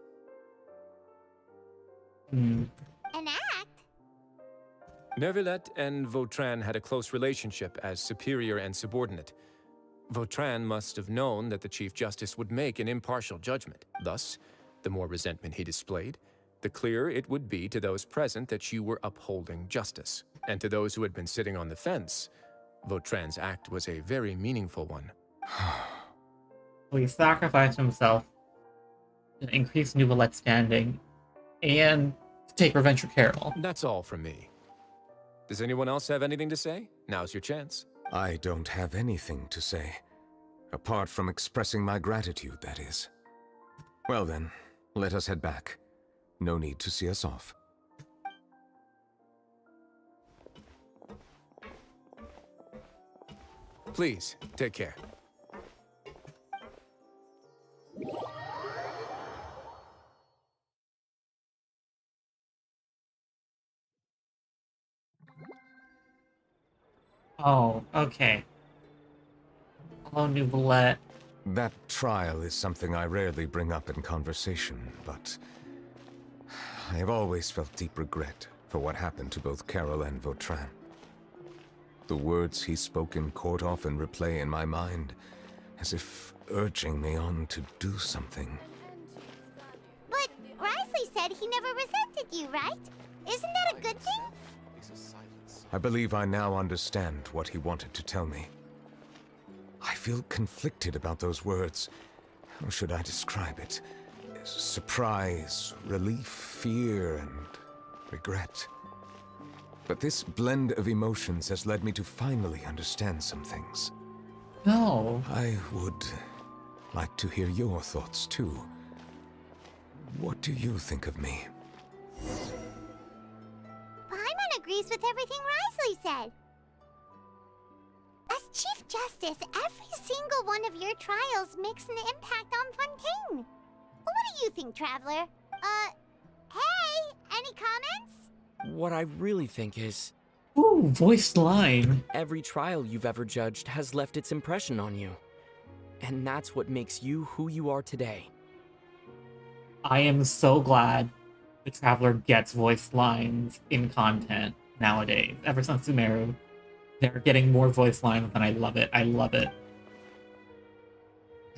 An act? Neuvillette and Vautrin had a close relationship as superior and subordinate. Vautrin must have known that the Chief Justice would make an impartial judgment. Thus, the more resentment he displayed, the clearer it would be to those present that you were upholding justice. And to those who had been sitting on the fence, Vautrin's act was a very meaningful one. He sacrificed himself to increase Neuvillette's standing and to take revenge for Carol. That's all from me. Does anyone else have anything to say? Now's your chance. I don't have anything to say. Apart from expressing my gratitude, that is. Well then, let us head back. No need to see us off. Please, take care. Oh, okay. Hello, Neuvillette. That trial is something I rarely bring up in conversation, but I have always felt deep regret for what happened to both Carol and Vautrin. The words he spoke in court often replay in my mind, as if urging me on to do something. But Risley said he never resented you, right? Isn't that a good thing? I believe I now understand what he wanted to tell me. I feel conflicted about those words. How should I describe it? Surprise, relief, fear, and regret. But this blend of emotions has led me to finally understand some things. No. I would like to hear your thoughts, too. What do you think of me? Paimon agrees with everything Risley said. As Chief Justice, every single one of your trials makes an impact on Fontaine. What do you think, Traveler? Hey, any comments? What I really think is... Ooh, voiced line. Every trial you've ever judged has left its impression on you. And that's what makes you who you are today. I am so glad the Traveler gets voiced lines in content nowadays. Ever since Sumeru, they're getting more voice lines, and I love it. I love it.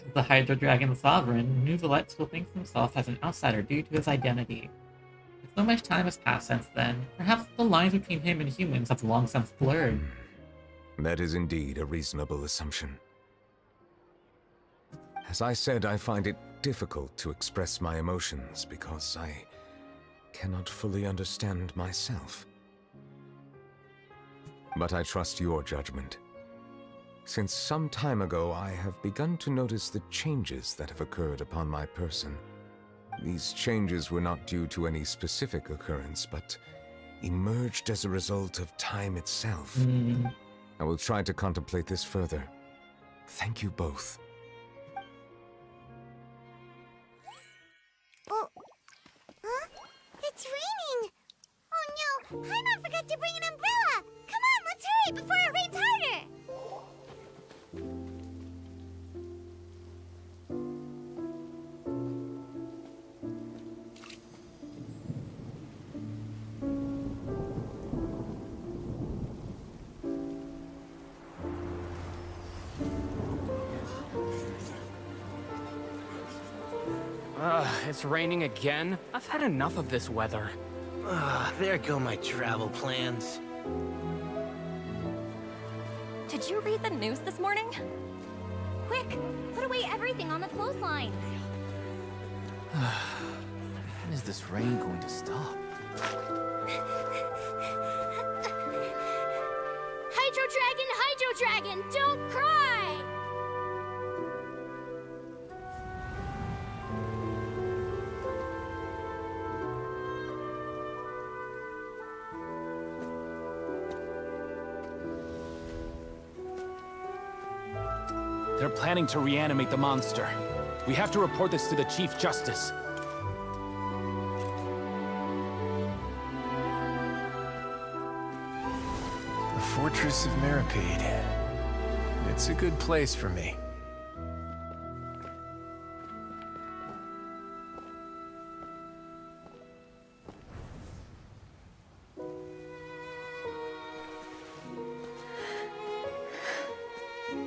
As the Hydro Dragon Sovereign, Neuvillette still thinks himself as an outsider due to his identity. So much time has passed since then. Perhaps the lines between him and humans have long since blurred. That is indeed a reasonable assumption. As I said, I find it difficult to express my emotions because I cannot fully understand myself. But I trust your judgment. Since some time ago, I have begun to notice the changes that have occurred upon my person. These changes were not due to any specific occurrence, but emerged as a result of time itself. I will try to contemplate this further. Thank you both. Oh, huh? It's raining! Oh no, Hana forgot to bring an umbrella! Come on, let's hurry before it rains harder! It's raining again? I've had enough of this weather. There go my travel plans. Did you read the news this morning? Quick, put away everything on the clothesline. When is this rain going to stop? Hydro Dragon, don't cry! They're planning to reanimate the monster. We have to report this to the Chief Justice. The Fortress of Meripede. It's a good place for me.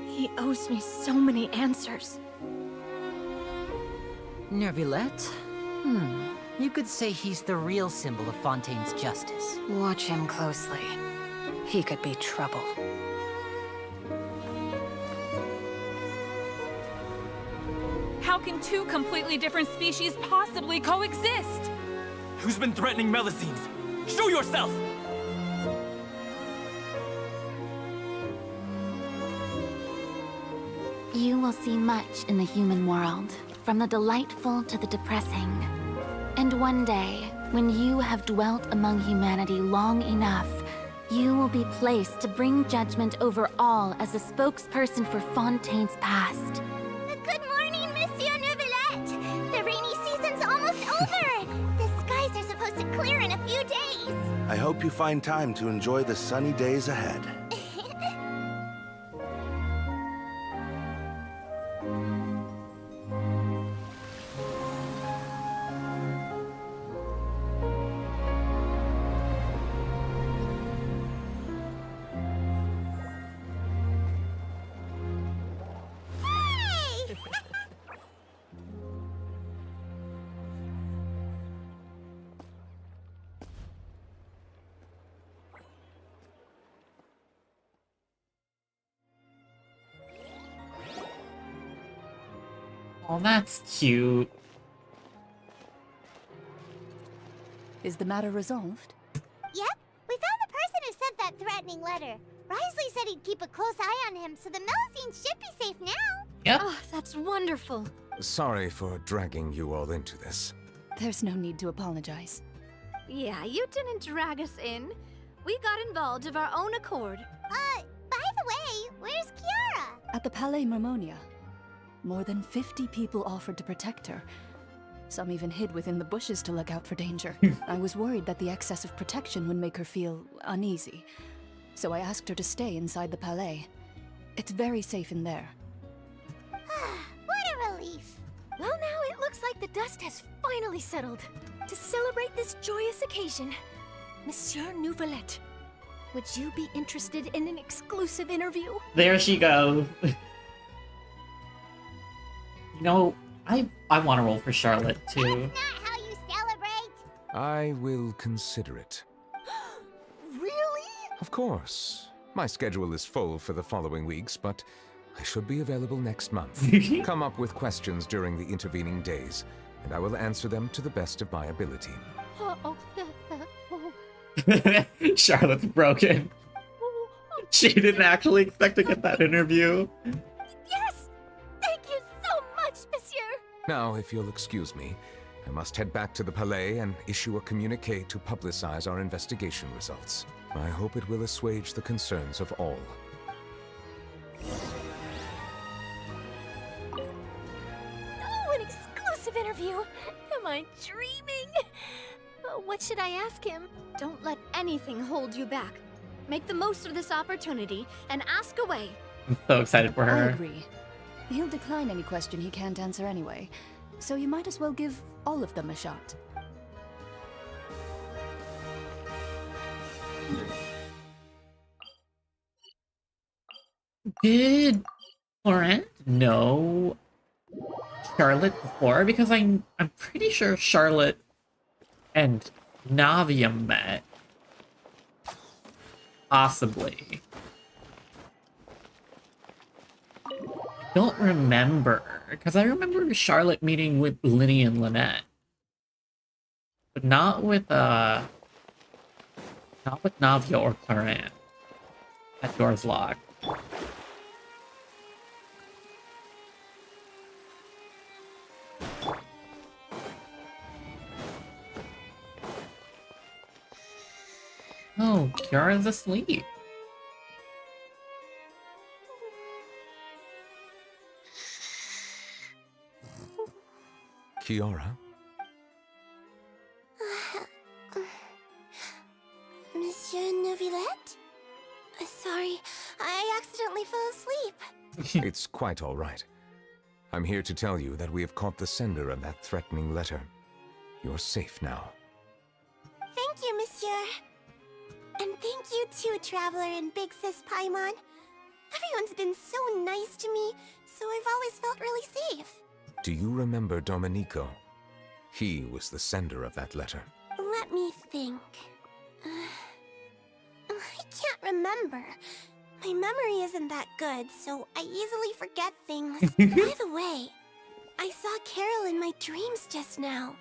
He owes me so many answers. Neuvillette? You could say he's the real symbol of Fontaine's justice. Watch him closely. He could be trouble. How can two completely different species possibly coexist? Who's been threatening Melusines? Show yourself! You will see much in the human world, from the delightful to the depressing. And one day, when you have dwelt among humanity long enough, you will be placed to bring judgment over all as a spokesperson for Fontaine's past. Good morning, Monsieur Neuvillette! The rainy season's almost over! The skies are supposed to clear in a few days! I hope you find time to enjoy the sunny days ahead. Oh, that's cute. Is the matter resolved? Yep, we found the person who sent that threatening letter. Risley said he'd keep a close eye on him, so the Melusines should be safe now. Yep. Oh, that's wonderful. Sorry for dragging you all into this. There's no need to apologize. Yeah, you didn't drag us in. We got involved of our own accord. By the way, where's Kiara? At the Palais Mermonia. More than 50 people offered to protect her. Some even hid within the bushes to look out for danger. I was worried that the excess of protection would make her feel uneasy. So I asked her to stay inside the Palais. It's very safe in there. What a relief. Well, now it looks like the dust has finally settled. To celebrate this joyous occasion, Monsieur Neuvillette, would you be interested in an exclusive interview? There she goes. No, I want to roll for Charlotte too. Not how you celebrate. I will consider it. Really? Of course. My schedule is full for the following weeks, but I should be available next month. Come up with questions during the intervening days, and I will answer them to the best of my ability. Charlotte's broken. She didn't actually expect to get that interview. Yes! Thank you so much, monsieur! Now, if you'll excuse me, I must head back to the Palais and issue a communique to publicize our investigation results. I hope it will assuage the concerns of all. Oh, an exclusive interview! Am I dreaming? What should I ask him? Don't let anything hold you back. Make the most of this opportunity and ask away. I'm so excited for I her. agree. He'll decline any question he can't answer anyway, so you might as well give all of them a shot. Did Laurent know Charlotte before? Because I'm pretty sure Charlotte and Navia met. Possibly. I don't remember, because I remember Charlotte meeting with Linny and Lynette. But not with Navia or Clarant. That door's locked. Oh, Kiara's asleep. Kiara? Monsieur Neuvillette? Sorry, I accidentally fell asleep. It's quite all right. I'm here to tell you that we have caught the sender of that threatening letter. You're safe now. Thank you, monsieur. And thank you too, Traveler and Big Sis Paimon. Everyone's been so nice to me, so I've always felt really safe. Do you remember Domenico? He was the sender of that letter. Let me think. I can't remember. My memory isn't that good, so I easily forget things. By the way, I saw Carol in my dreams just now.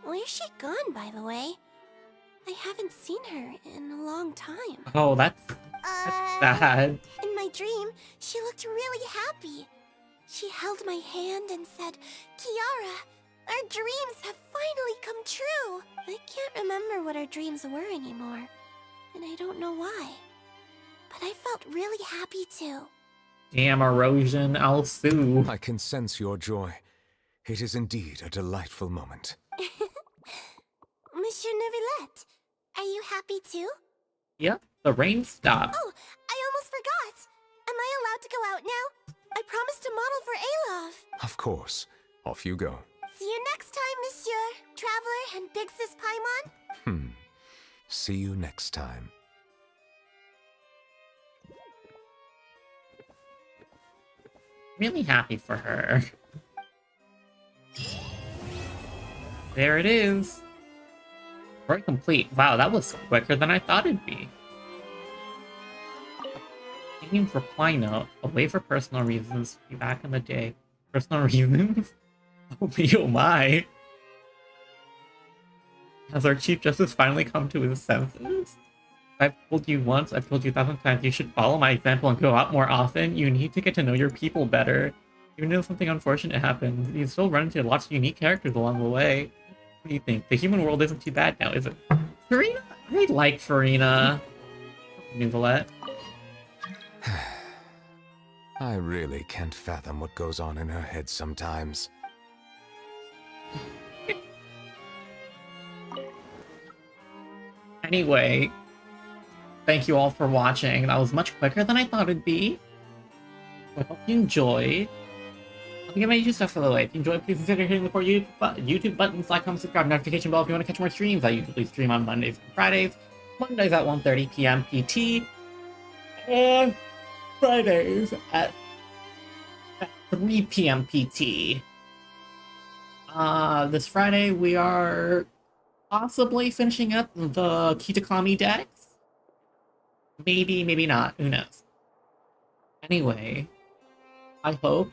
Where's she gone, by the way? I haven't seen her in a long time. Oh, that's bad. In my dream, she looked really happy. She held my hand and said, "Kiara, our dreams have finally come true." I can't remember what our dreams were anymore, and I don't know why. But I felt really happy too. Damn erosion, I'll sue. I can sense your joy. It is indeed a delightful moment. Monsieur Neuvillette, are you happy too? Yep, the rain stopped. Oh, I almost forgot. Am I allowed to go out now? I promised to model for Alov. Of course. Off you go. See you next time, Monsieur, Traveler, and Big Sis Paimon. See you next time. Really happy for her. There it is. Story complete. Wow, that was quicker than I thought it'd be. Thinking reply note. Away for personal reasons. Be back in the day. Personal reasons? Oh my. Has our Chief Justice finally come to his senses? I've told you once, I've told you 1,000 times, you should follow my example and go out more often. You need to get to know your people better. Even if something unfortunate happens, you still run into lots of unique characters along the way. What do you think? The human world isn't too bad now, is it? Farina? I like Farina. Neuvillette. I really can't fathom what goes on in her head sometimes. Anyway, thank you all for watching. That was much quicker than I thought it'd be. I hope you enjoyed. Let me get my YouTube stuff out of the way. If you enjoyed, please consider hitting the four YouTube buttons, like, comment, subscribe, notification bell if you want to catch more streams. I usually stream on Mondays and Fridays. Mondays at 1:30 p.m. PT. And Fridays at 3 p.m. PT. This Friday we are possibly finishing up the Kitakami decks. Maybe, maybe not. Who knows? Anyway, I hope.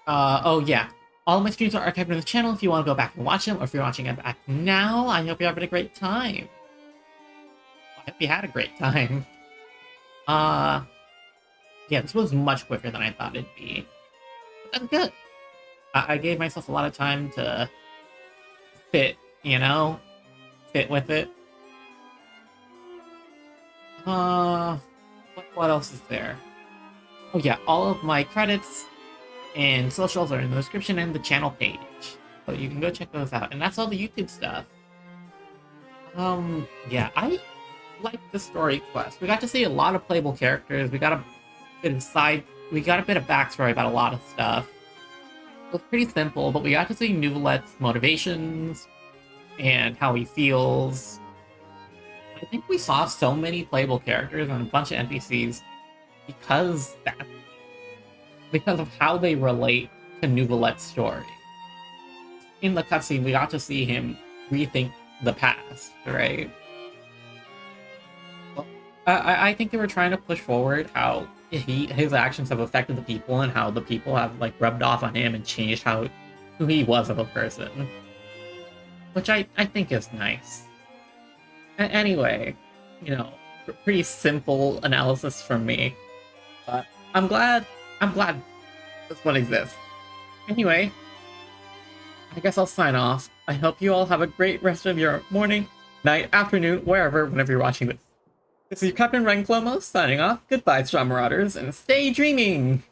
Oh yeah. All my streams are archived on the channel if you want to go back and watch them, or if you're watching it back now, I hope you're having a great time. I hope you had a great time. Yeah, this was much quicker than I thought it'd be. But that's good. I gave myself a lot of time to fit, you know? Fit with it. What else is there? Oh yeah, all of my credits and socials are in the description and the channel page. So you can go check those out. And that's all the YouTube stuff. Yeah, I like the story quest. We got to see a lot of playable characters. We got a bit of backstory about a lot of stuff. It was pretty simple, but we got to see Neuvillette's motivations and how he feels. I think we saw so many playable characters and a bunch of NPCs because of how they relate to Neuvillette's story. In the cutscene, we got to see him rethink the past, right? Well, I think they were trying to push forward how his actions have affected the people and how the people have like rubbed off on him and changed who he was as a person, which I think is nice. Anyway, you know, pretty simple analysis from me, but I'm glad this one exists. Anyway, I guess I'll sign off. I hope you all have a great rest of your morning, night, afternoon, whenever you're watching this. This is your Captain Ren Clomos signing off. Goodbye, Straw Marauders, and stay dreaming!